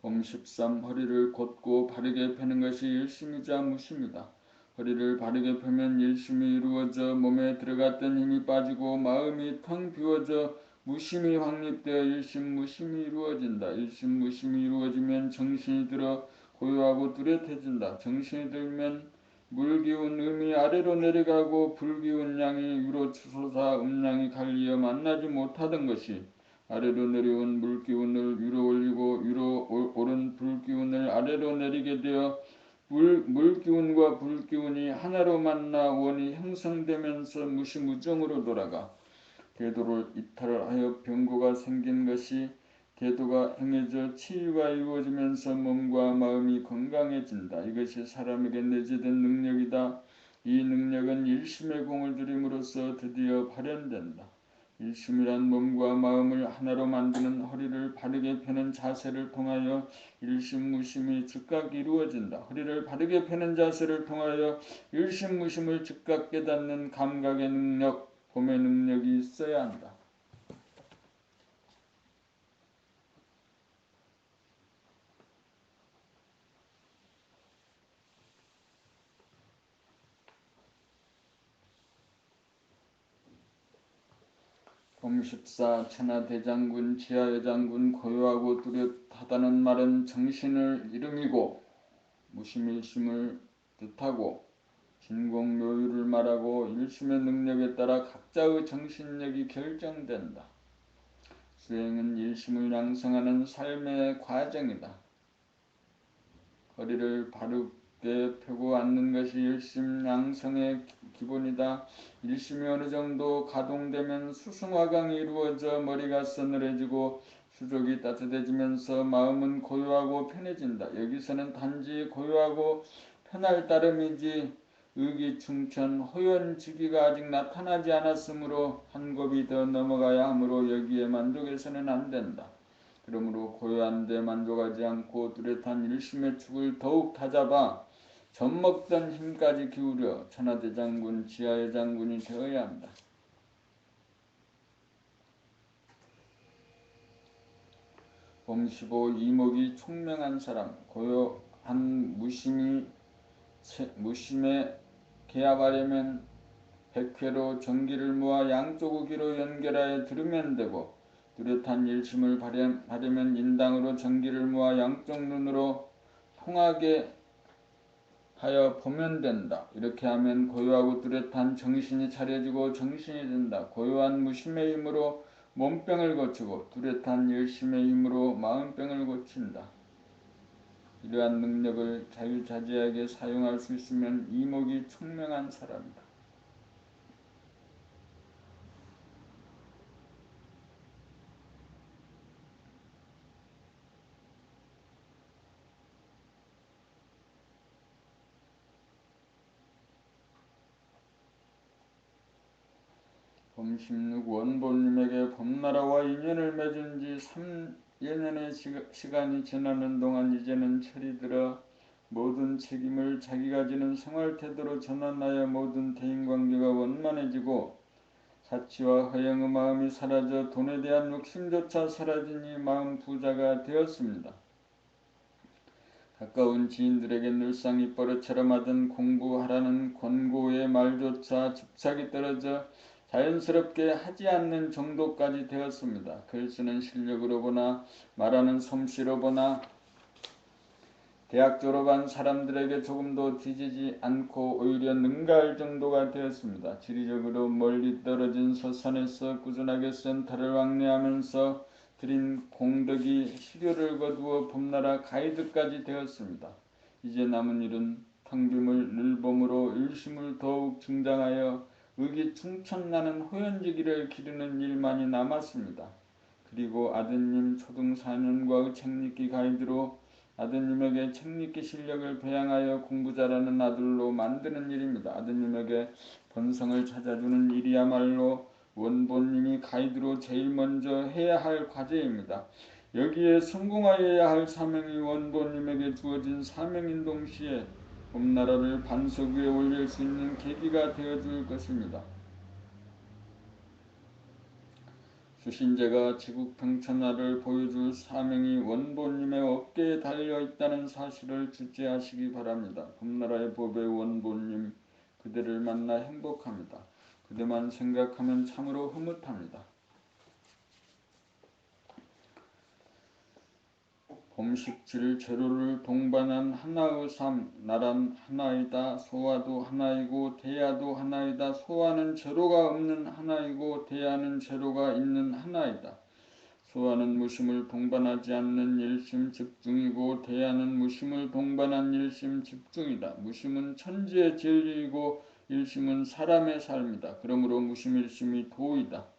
봄 13. 허리를 곧고 바르게 펴는 것이 일심이자 무심이다. 허리를 바르게 펴면 일심이 이루어져 몸에 들어갔던 힘이 빠지고 마음이 텅 비워져 무심이 확립되어 일심무심이 이루어진다. 일심무심이 이루어지면 정신이 들어 고요하고 뚜렷해진다. 정신이 들면 물기운 음이 아래로 내려가고 불기운 양이 위로 치솟아 음양이 갈리어 만나지 못하던 것이 아래로 내려온 물기운을 위로 올리고 위로 오른 불기운을 아래로 내리게 되어 물기운과 불기운이 하나로 만나 원이 형성되면서 무시무정으로 돌아가 태도를 이탈하여 병고가 생긴 것이 태도가 행해져 치유가 이루어지면서 몸과 마음이 건강해진다. 이것이 사람에게 내재된 능력이다. 이 능력은 일심의 공을 들임으로써 드디어 발현된다. 일심이란 몸과 마음을 하나로 만드는 허리를 바르게 펴는 자세를 통하여 일심무심이 즉각 이루어진다. 허리를 바르게 펴는 자세를 통하여 일심무심을 즉각 깨닫는 감각의 능력, 봄의 능력이 있어야 한다. 봄 14. 천하대장군, 지하여장군, 고요하고 뚜렷하다는 말은 정신을 이름이고 무심일심을 뜻하고 진공묘유를 말하고 일심의 능력에 따라 각자의 정신력이 결정된다. 수행은 일심을 양성하는 삶의 과정이다. 허리를 바르게 펴고 앉는 것이 일심 양성의 기본이다. 일심이 어느 정도 가동되면 수승화강이 이루어져 머리가 서늘해지고 수족이 따뜻해지면서 마음은 고요하고 편해진다. 여기서는 단지 고요하고 편할 따름이지 의기충천, 호연지기가 아직 나타나지 않았으므로 한 곱이 더 넘어가야 하므로 여기에 만족해서는 안 된다. 그러므로 고요한 데 만족하지 않고 뚜렷한 일심의 축을 더욱 다잡아 젖먹던 힘까지 기울여 천하대장군, 지하여장군이 되어야 한다. 봄 15 이목이 총명한 사람 고요한 무심에 계약하려면 백회로 전기를 모아 양쪽 귀로 연결하여 들으면 되고 뚜렷한 일심을 바려면 인당으로 전기를 모아 양쪽 눈으로 통하게 하여 보면 된다. 이렇게 하면 고요하고 뚜렷한 정신이 차려지고 정신이 된다. 고요한 무심의 힘으로 몸병을 고치고 뚜렷한 열심의 힘으로 마음병을 고친다. 이러한 능력을 자유자재하게 사용할 수 있으면 이목이 총명한 사람이다. 봄 16 원본님에게 봄나라와 인연을 맺은 지 3여년의 시간이 지나는 동안 이제는 철이 들어 모든 책임을 자기가 지는 생활태도로 전환하여 모든 대인관계가 원만해지고 사치와 허영의 마음이 사라져 돈에 대한 욕심조차 사라지니 마음 부자가 되었습니다. 가까운 지인들에게 늘상 입버릇처럼 하던 공부하라는 권고의 말조차 집착이 떨어져 자연스럽게 하지 않는 정도까지 되었습니다. 글 쓰는 실력으로 보나 말하는 솜씨로 보나 대학 졸업한 사람들에게 조금도 뒤지지 않고 오히려 능가할 정도가 되었습니다. 지리적으로 멀리 떨어진 서산에서 꾸준하게 센터를 왕래하면서 들인 공덕이 시료를 거두어 봄나라 가이드까지 되었습니다. 이제 남은 일은 탕빔을 늘봄으로 일심을 더욱 증장하여 의기충천나는 호연지기를 기르는 일만이 남았습니다. 그리고 아드님 초등 4년과 책읽기 가이드로 아드님에게 책읽기 실력을 배양하여 공부 잘하는 아들로 만드는 일입니다. 아드님에게 본성을 찾아주는 일이야말로 원본님이 가이드로 제일 먼저 해야 할 과제입니다. 여기에 성공하여야 할 사명이 원본님에게 주어진 사명인 동시에 봄나라를 반석 위에 올릴 수 있는 계기가 되어줄 것입니다. 수신제가 지국평천하를 보여줄 사명이 원본님의 어깨에 달려있다는 사실을 주체하시기 바랍니다. 봄나라의 보배 원본님, 그대를 만나 행복합니다. 그대만 생각하면 참으로 흐뭇합니다. 봄 17 제로를 동반한 하나의 삶, 나란 하나이다. 소화도 하나이고 대야도 하나이다. 소화는 제로가 없는 하나이고 대야는 제로가 있는 하나이다. 소화는 무심을 동반하지 않는 일심 집중이고 대야는 무심을 동반한 일심 집중이다. 무심은 천지의 진리이고 일심은 사람의 삶이다. 그러므로 무심일심이 도이다.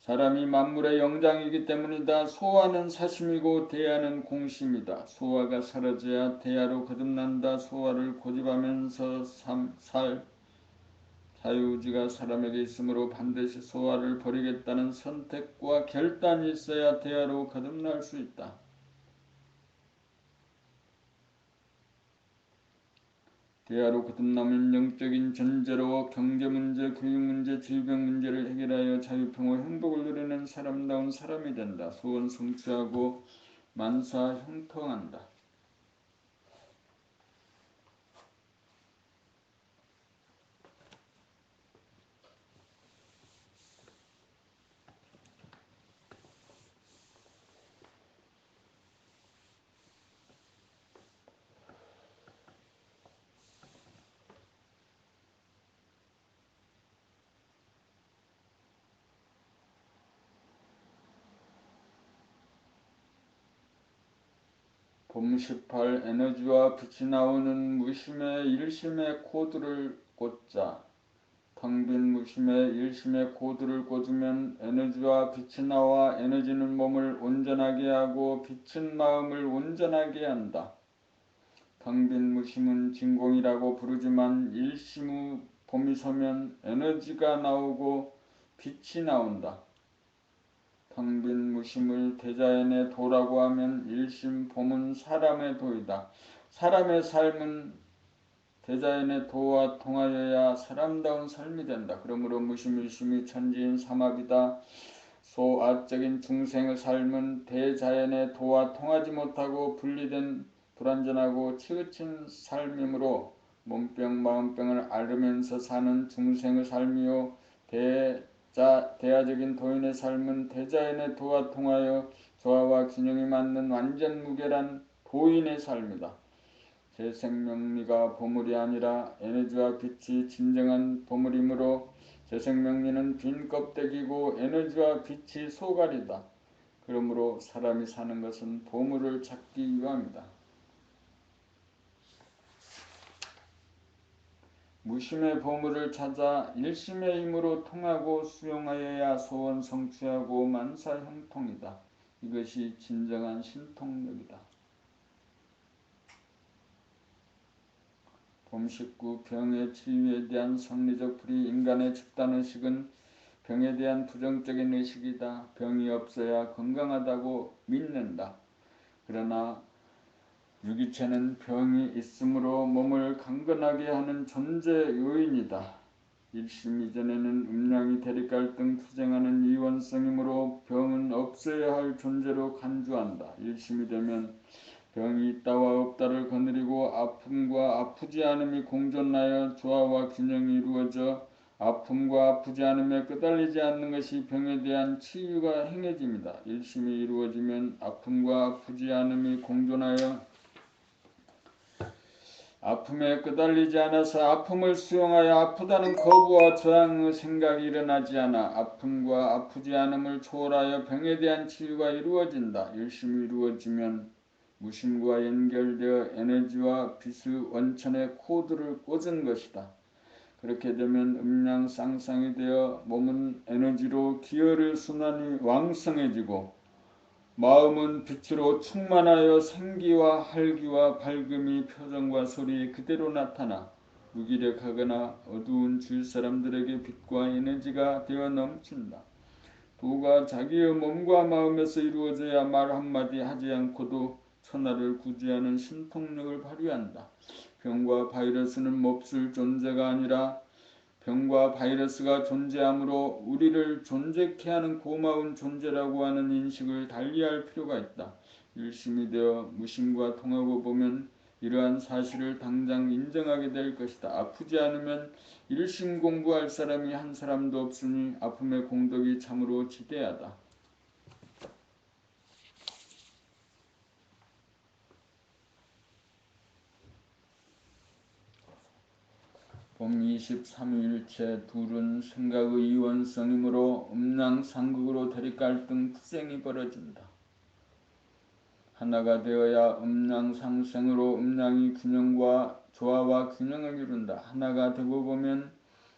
사람이 만물의 영장이기 때문이다. 소화는 사심이고 대야는 공심이다. 소화가 사라져야 대야로 거듭난다. 소화를 고집하면서 살 자유의지가 사람에게 있으므로 반드시 소화를 버리겠다는 선택과 결단이 있어야 대야로 거듭날 수 있다. 대야로 거듭나면 영적인 전제로 경제문제, 교육문제, 질병문제를 해결하여 자유평화 행복을 누리는 사람다운 사람이 된다. 소원 성취하고 만사 형통한다. 봄 18 에너지와 빛이 나오는 무심의 일심의 코드를 꽂자. 텅 빈 무심의 일심의 코드를 꽂으면 에너지와 빛이 나와 에너지는 몸을 온전하게 하고 빛은 마음을 온전하게 한다. 텅 빈 무심은 진공이라고 부르지만 일심의 봄이 서면 에너지가 나오고 빛이 나온다. 텅 빈 무심을 대자연의 도라고 하면 일심 봄은 사람의 도이다. 사람의 삶은 대자연의 도와 통하여야 사람다운 삶이 된다. 그러므로 무심 일심이 천지인 삼합이다. 소아적인 중생의 삶은 대자연의 도와 통하지 못하고 분리된 불완전하고 치우친 삶이므로 몸병 마음병을 앓으면서 사는 중생의 삶이요 대야적인 도인의 삶은 대자연의 도와 통하여 조화와 균형이 맞는 완전 무결한 도인의 삶이다. 제 생명리가 보물이 아니라 에너지와 빛이 진정한 보물이므로 제 생명리는 빈 껍데기고 에너지와 빛이 소갈이다. 그러므로 사람이 사는 것은 보물을 찾기 위함이다. 무심의 보물을 찾아 일심의 힘으로 통하고 수용하여야 소원 성취하고 만사 형통이다. 이것이 진정한 신통력이다. 봄19 병의 치유에 대한 성리적 불이 인간의 집단의식은 병에 대한 부정적인 의식이다. 병이 없어야 건강하다고 믿는다. 그러나 유기체는 병이 있으므로 몸을 강건하게 하는 존재 요인이다. 일심 이전에는 음양이 대립갈등 투쟁하는 이원성이므로 병은 없어야 할 존재로 간주한다. 일심이 되면 병이 있다와 없다를 거느리고 아픔과 아프지 않음이 공존하여 조화와 균형이 이루어져 아픔과 아프지 않음에 끄달리지 않는 것이 병에 대한 치유가 행해집니다. 일심이 이루어지면 아픔과 아프지 않음이 공존하여 아픔에 끄달리지 않아서 아픔을 수용하여 아프다는 거부와 저항의 생각이 일어나지 않아 아픔과 아프지 않음을 초월하여 병에 대한 치유가 이루어진다. 일심이 이루어지면 무심과 연결되어 에너지와 빛의 원천의 코드를 꽂은 것이다. 그렇게 되면 음양 쌍쌍이 되어 몸은 에너지로 기혈의 순환이 왕성해지고 마음은 빛으로 충만하여 생기와 활기와 밝음이 표정과 소리에 그대로 나타나 무기력하거나 어두운 주위 사람들에게 빛과 에너지가 되어 넘친다. 도가 자기의 몸과 마음에서 이루어져야 말 한마디 하지 않고도 천하를 구제하는 신통력을 발휘한다. 병과 바이러스는 몹쓸 존재가 아니라 병과 바이러스가 존재하므로 우리를 존재케 하는 고마운 존재라고 하는 인식을 달리할 필요가 있다. 일심이 되어 무심과 통하고 보면 이러한 사실을 당장 인정하게 될 것이다. 아프지 않으면 일심 공부할 사람이 한 사람도 없으니 아픔의 공덕이 참으로 지대하다. 봄 23일째 둘은 생각의 이원성이므로 음양상극으로 대립갈등 투쟁이 벌어진다. 하나가 되어야 음양상생으로 음양이 균형과 조화와 균형을 이룬다. 하나가 되고 보면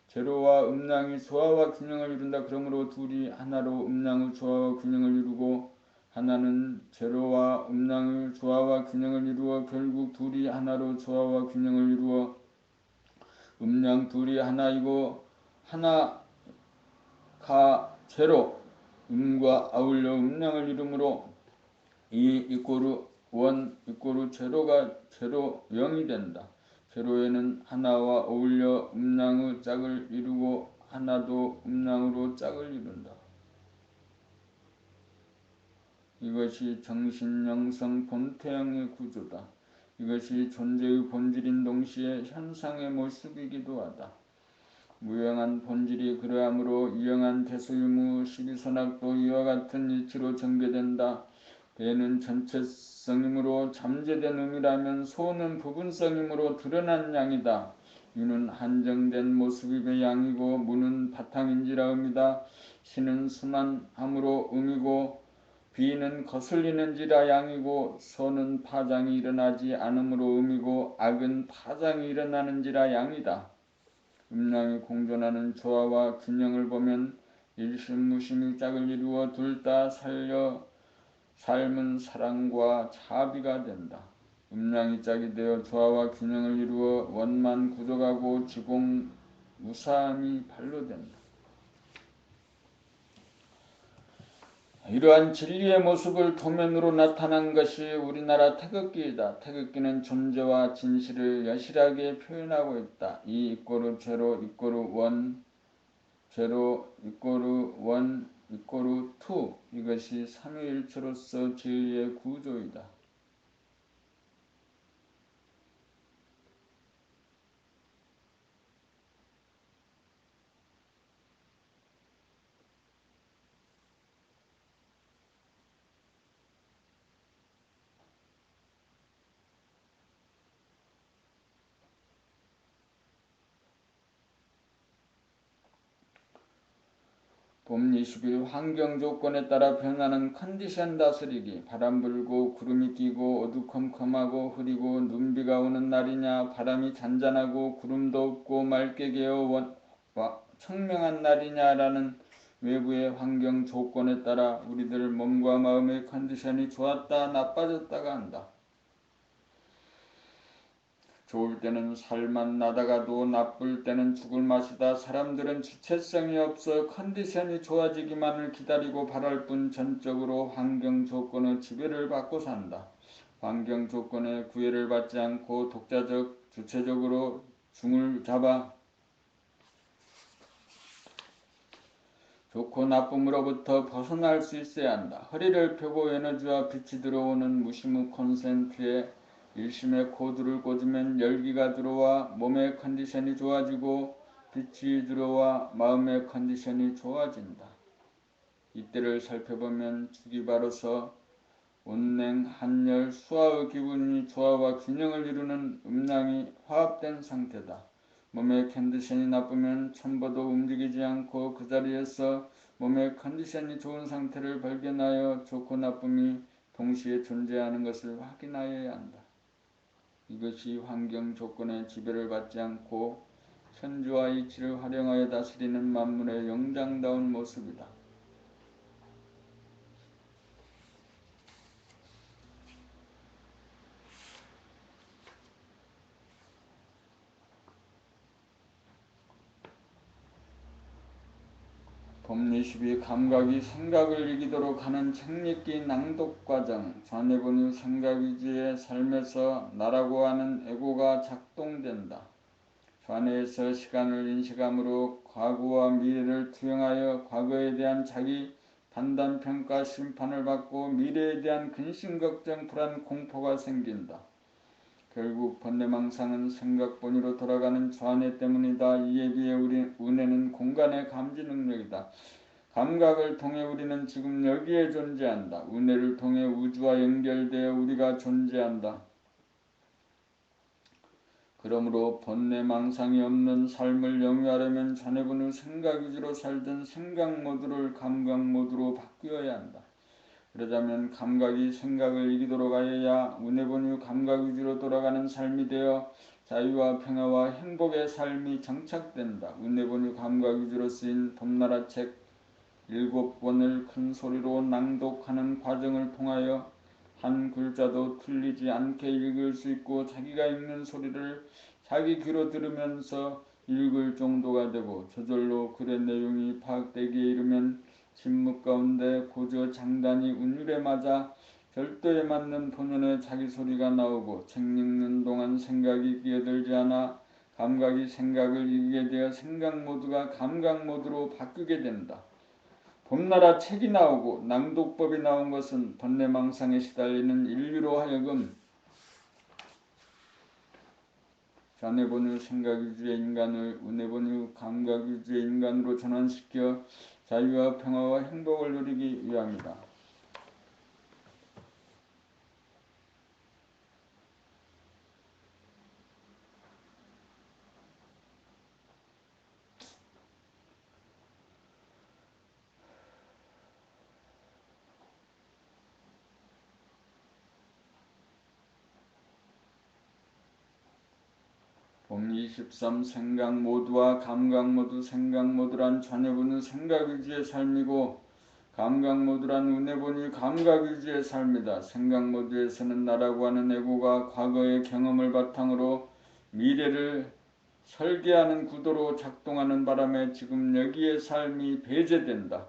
제로와 음양이 조화와 균형을 이룬다. 그러므로 둘이 하나로 음양의 조화와 균형을 이루고 하나는 제로와 음양의 조화와 균형을 이루어 결국 둘이 하나로 조화와 균형을 이루어 음양 둘이 하나이고 하나가 제로 음과 아울러 음양을 이루므로 이 이꼬르 원 이꼬르 제로가 제로 0이 된다. 제로에는 하나와 어울려 음양의 짝을 이루고 하나도 음양으로 짝을 이룬다. 이것이 정신영성 본태양의 구조다. 이것이 존재의 본질인 동시에 현상의 모습이기도 하다. 무영한 본질이 그러하므로 유영한 대소유무 시비선악도 이와 같은 이치로 전개된다. 배는 전체성이므로 잠재된 음이라면 소는 부분성이므로 드러난 양이다. 유는 한정된 모습의 양이고 무는 바탕인지라 음이다. 신은 순환함으로 음이고 비는 거슬리는지라 양이고 선은 파장이 일어나지 않으므로 음이고 악은 파장이 일어나는지라 양이다. 음양이 공존하는 조화와 균형을 보면 일심무심이 짝을 이루어 둘 다 살려 삶은 사랑과 자비가 된다. 음양이 짝이 되어 조화와 균형을 이루어 원만 구족하고 지공 무사함이 발로된다. 이러한 진리의 모습을 도면으로 나타난 것이 우리나라 태극기이다. 태극기는 존재와 진실을 여실하게 표현하고 있다. 이 이꼬르 제로 이꼬르 원 제로 이꼬르 원 이꼬르 투. 이것이 삼위일체로서 진리의 구조이다. 봄 20일 환경 조건에 따라 변하는 컨디션 다스리기. 바람 불고 구름이 끼고 어두컴컴하고 흐리고 눈비가 오는 날이냐, 바람이 잔잔하고 구름도 없고 맑게 개어 청명한 날이냐라는 외부의 환경 조건에 따라 우리들 몸과 마음의 컨디션이 좋았다 나빠졌다가 한다. 좋을 때는 살맛 나다가도 나쁠 때는 죽을 맛이다. 사람들은 주체성이 없어 컨디션이 좋아지기만을 기다리고 바랄 뿐 전적으로 환경 조건의 지배를 받고 산다. 환경 조건의 구애를 받지 않고 독자적 주체적으로 중을 잡아 좋고 나쁨으로부터 벗어날 수 있어야 한다. 허리를 펴고 에너지와 빛이 들어오는 무시무 콘센트에 일심의 코드를 꽂으면 열기가 들어와 몸의 컨디션이 좋아지고 빛이 들어와 마음의 컨디션이 좋아진다. 이때를 살펴보면 축이 바로서 온냉, 한열, 수화의 기분이 조화와 균형을 이루는 음양이 화합된 상태다. 몸의 컨디션이 나쁘면 천보도 움직이지 않고 그 자리에서 몸의 컨디션이 좋은 상태를 발견하여 좋고 나쁨이 동시에 존재하는 것을 확인하여야 한다. 이것이 환경 조건의 지배를 받지 않고 천주와 이치를 활용하여 다스리는 만물의 영장다운 모습이다. 봄 20이 감각이 생각을 이기도록 하는 책 읽기 낭독 과정. 좌뇌본의 생각 위주의 삶에서 나라고 하는 에고가 작동된다. 좌뇌에서 시간을 인식함으로 과거와 미래를 투영하여 과거에 대한 자기 판단평가 심판을 받고 미래에 대한 근심 걱정 불안 공포가 생긴다. 결국 번뇌망상은 생각본위로 돌아가는 좌뇌 때문이다. 이에 비해 우뇌는 공간의 감지 능력이다. 감각을 통해 우리는 지금 여기에 존재한다. 우뇌를 통해 우주와 연결되어 우리가 존재한다. 그러므로 번뇌망상이 없는 삶을 영위하려면 좌뇌본의 생각 위주로 살던 생각 모드를 감각 모드로 바뀌어야 한다. 그러자면 감각이 생각을 이기도록 하여야 우뇌본의 감각 위주로 돌아가는 삶이 되어 자유와 평화와 행복의 삶이 정착된다. 우뇌본의 감각 위주로 쓰인 봄나라 책 7권을 큰 소리로 낭독하는 과정을 통하여 한 글자도 틀리지 않게 읽을 수 있고 자기가 읽는 소리를 자기 귀로 들으면서 읽을 정도가 되고 저절로 글의 내용이 파악되기에 이르면 침묵 가운데 고저 장단이 운율에 맞아 절도에 맞는 본연의 자기 소리가 나오고 책 읽는 동안 생각이 끼어들지 않아 감각이 생각을 이기게 되어 생각 모드가 감각 모드로 바뀌게 된다. 봄나라 책이 나오고 낭독법이 나온 것은 번뇌망상에 시달리는 인류로 하여금 좌뇌본의 생각 위주의 인간을 우뇌본의 감각 위주의 인간으로 전환시켜 자유와 평화와 행복을 누리기 위함이다. 봄 23 생각 모드와 감각 모드. 생각 모드란 좌뇌본의 생각 위주의 삶이고 감각 모드란 우뇌본의 감각 위주의 삶이다. 생각 모드에서는 나라고 하는 에고가 과거의 경험을 바탕으로 미래를 설계하는 구도로 작동하는 바람에 지금 여기의 삶이 배제된다.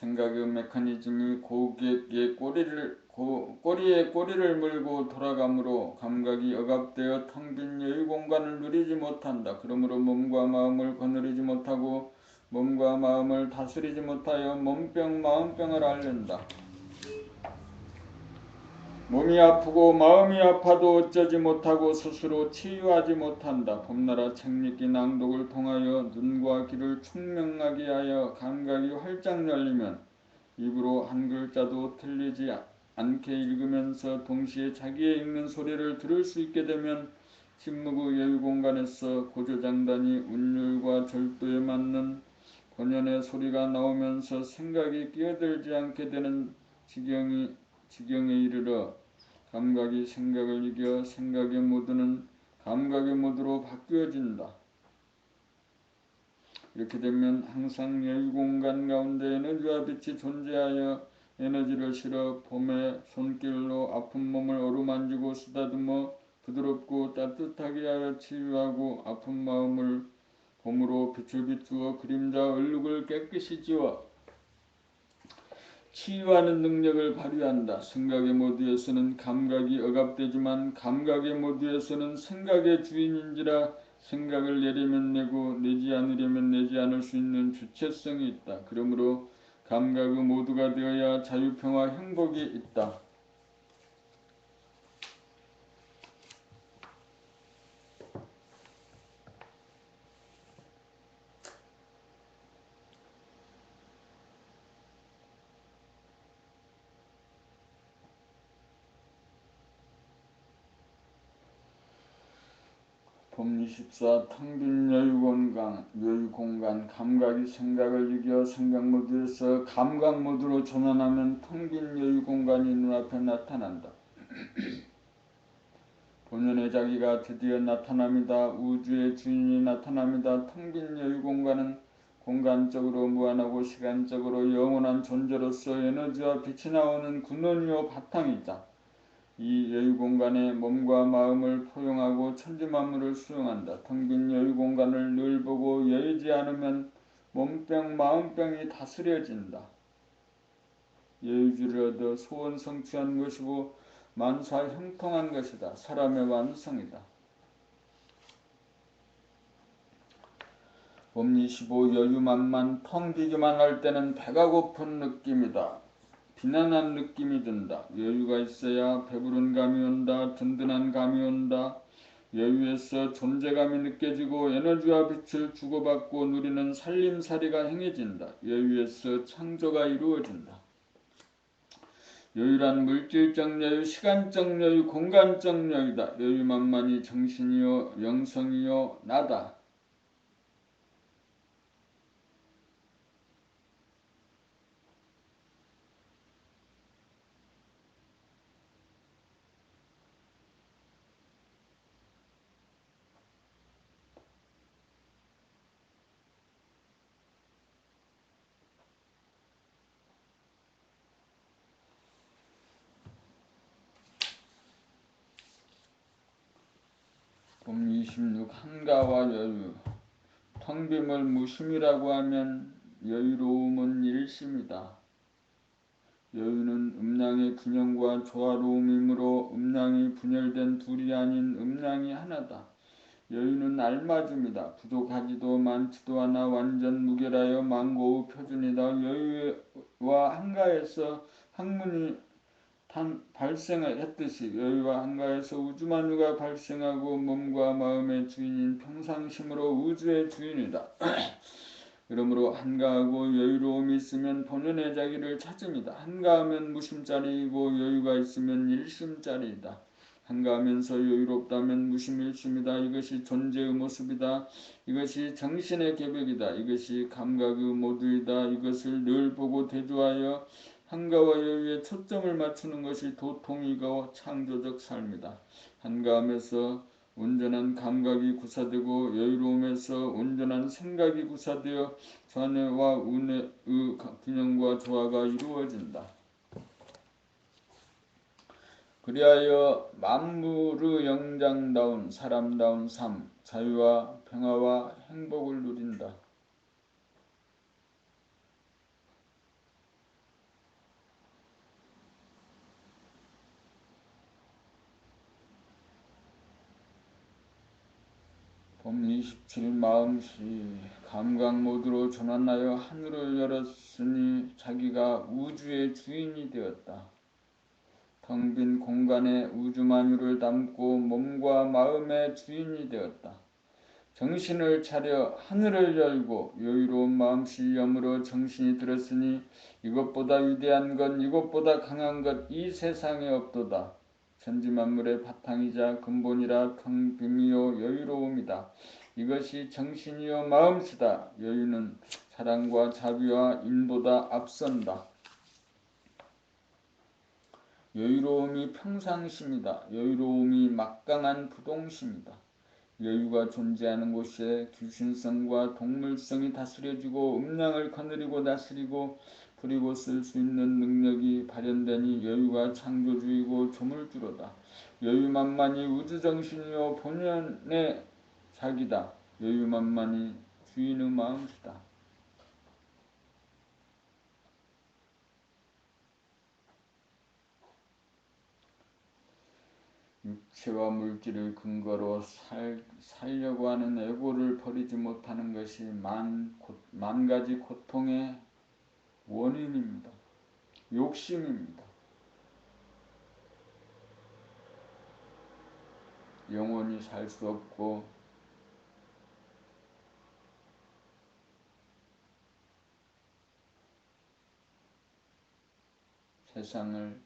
생각의 메커니즘이 고객의 꼬리에 꼬리를 물고 돌아가므로 감각이 억압되어 텅 빈 여유 공간을 누리지 못한다. 그러므로 몸과 마음을 거느리지 못하고 몸과 마음을 다스리지 못하여 몸병 마음병을 앓는다. 몸이 아프고 마음이 아파도 어쩌지 못하고 스스로 치유하지 못한다. 봄나라 책읽기 낭독을 통하여 눈과 귀를 총명하게 하여 감각이 활짝 열리면 입으로 한 글자도 틀리지 않게 읽으면서 동시에 자기의 읽는 소리를 들을 수 있게 되면 침묵의 여유공간에서 고조장단이 운율과 절도에 맞는 본연의 소리가 나오면서 생각이 끼어들지 않게 되는 지경에 이르러 감각이 생각을 이겨 생각의 모드는 감각의 모드로 바뀌어진다. 이렇게 되면 항상 여유공간 가운데 에너지와 빛이 존재하여 에너지를 실어 봄의 손길로 아픈 몸을 어루만지고 쓰다듬어 부드럽고 따뜻하게 하여 치유하고 아픈 마음을 봄으로 빛을 비추어 그림자 얼룩을 깨끗이 지워 치유하는 능력을 발휘한다. 생각의 모드에서는 감각이 억압되지만 감각의 모드에서는 생각의 주인인지라 생각을 내려면 내고 내지 않으려면 내지 않을 수 있는 주체성이 있다. 그러므로 감각의 모두가 되어야 자유평화 행복이 있다. 봄 24 텅빈 여유공간 감각이 생각을 이겨 생각 모드에서 감각 모드로 전환하면 텅빈 여유공간이 눈앞에 나타난다. 본연의 자기가 드디어 나타납니다. 우주의 주인이 나타납니다. 텅빈 여유공간은 공간적으로 무한하고 시간적으로 영원한 존재로서 에너지와 빛이 나오는 근원이요 바탕이다. 이 여유공간에 몸과 마음을 포용하고 천지만물을 수용한다. 텅빈 여유공간을 늘 보고 여의지 않으면 몸병 마음병이 다스려진다. 여유주를 얻어 소원 성취한 것이고 만사 형통한 것이다. 사람의 완성이다. 봄 25 여유만만 텅 비기만 할 때는 배가 고픈 느낌이다. 비난한 느낌이 든다. 여유가 있어야 배부른 감이 온다. 든든한 감이 온다. 여유에서 존재감이 느껴지고 에너지와 빛을 주고받고 누리는 살림살이가 행해진다. 여유에서 창조가 이루어진다. 여유란 물질적 여유, 시간적 여유, 공간적 여유다. 여유만만이 정신이요 영성이요 나다. 봄 26 한가와 여유. 텅빔을 무심이라고 하면 여유로움은 일심이다. 여유는 음양의 균형과 조화로움이므로 음양이 분열된 둘이 아닌 음양이 하나다. 여유는 알맞음이다. 부족하지도 많지도 않아 완전 무결하여 망고의 표준이다. 여유와 한가에서 학문이 발생했듯이 여유와 한가에서 우주만유가 발생하고 몸과 마음의 주인인 평상심으로 우주의 주인이다. 그러므로 한가하고 여유로움이 있으면 본연의 자기를 찾습니다. 한가하면 무심자리이고 여유가 있으면 일심자리이다. 한가하면서 여유롭다면 무심일심이다. 이것이 존재의 모습이다. 이것이 정신의 계백이다. 이것이 감각의 모두이다. 이것을 늘 보고 대조하여 한가와 여유에 초점을 맞추는 것이 도통이고 창조적 삶이다. 한가함에서 온전한 감각이 구사되고 여유로움에서 온전한 생각이 구사되어 좌뇌와 우뇌의 균형과 조화가 이루어진다. 그리하여 만물의 영장다운 사람다운 삶, 자유와 평화와 행복을 누린다. 봄 27일 마음씨 감각 모드로 전환하여 하늘을 열었으니 자기가 우주의 주인이 되었다. 텅 빈 공간에 우주 만유를 담고 몸과 마음의 주인이 되었다. 정신을 차려 하늘을 열고 여유로운 마음씨 염으로 정신이 들었으니 이것보다 위대한 것 이것보다 강한 것 이 세상에 없도다. 천지만물의 바탕이자 근본이라 텅 빔이요 여유로움이다. 이것이 정신이요 마음씨다. 여유는 사랑과 자비와 인보다 앞선다. 여유로움이 평상심이다. 여유로움이 막강한 부동심이다. 여유가 존재하는 곳에 귀신성과 동물성이 다스려지고 음량을 거느리고 다스리고 부리고 쓸 수 있는 능력이 발현되니 여유가 창조주이고 조물주로다. 여유만만이 우주정신이요 본연의 자기다. 여유만만이 주인의 마음이다. 육체와 물질을 근거로 살려고 하는 애고를 버리지 못하는 것이 만 가지 고통의 원인입니다. 욕심입니다. 영원히 살 수 없고 세상을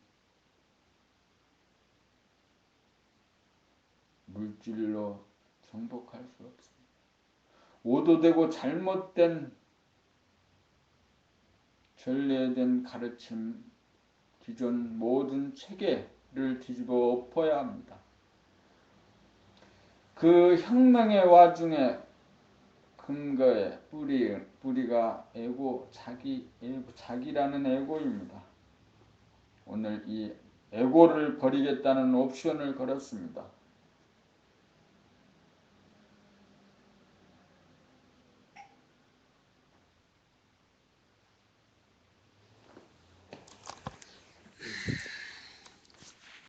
물질로 정복할 수 없습니다. 오도되고 잘못된 전례된 가르침, 기존 모든 체계를 뒤집어 엎어야 합니다. 그 혁명의 와중에 근거에 뿌리가 에고, 자기라는 에고입니다. 오늘 이 에고를 버리겠다는 옵션을 걸었습니다.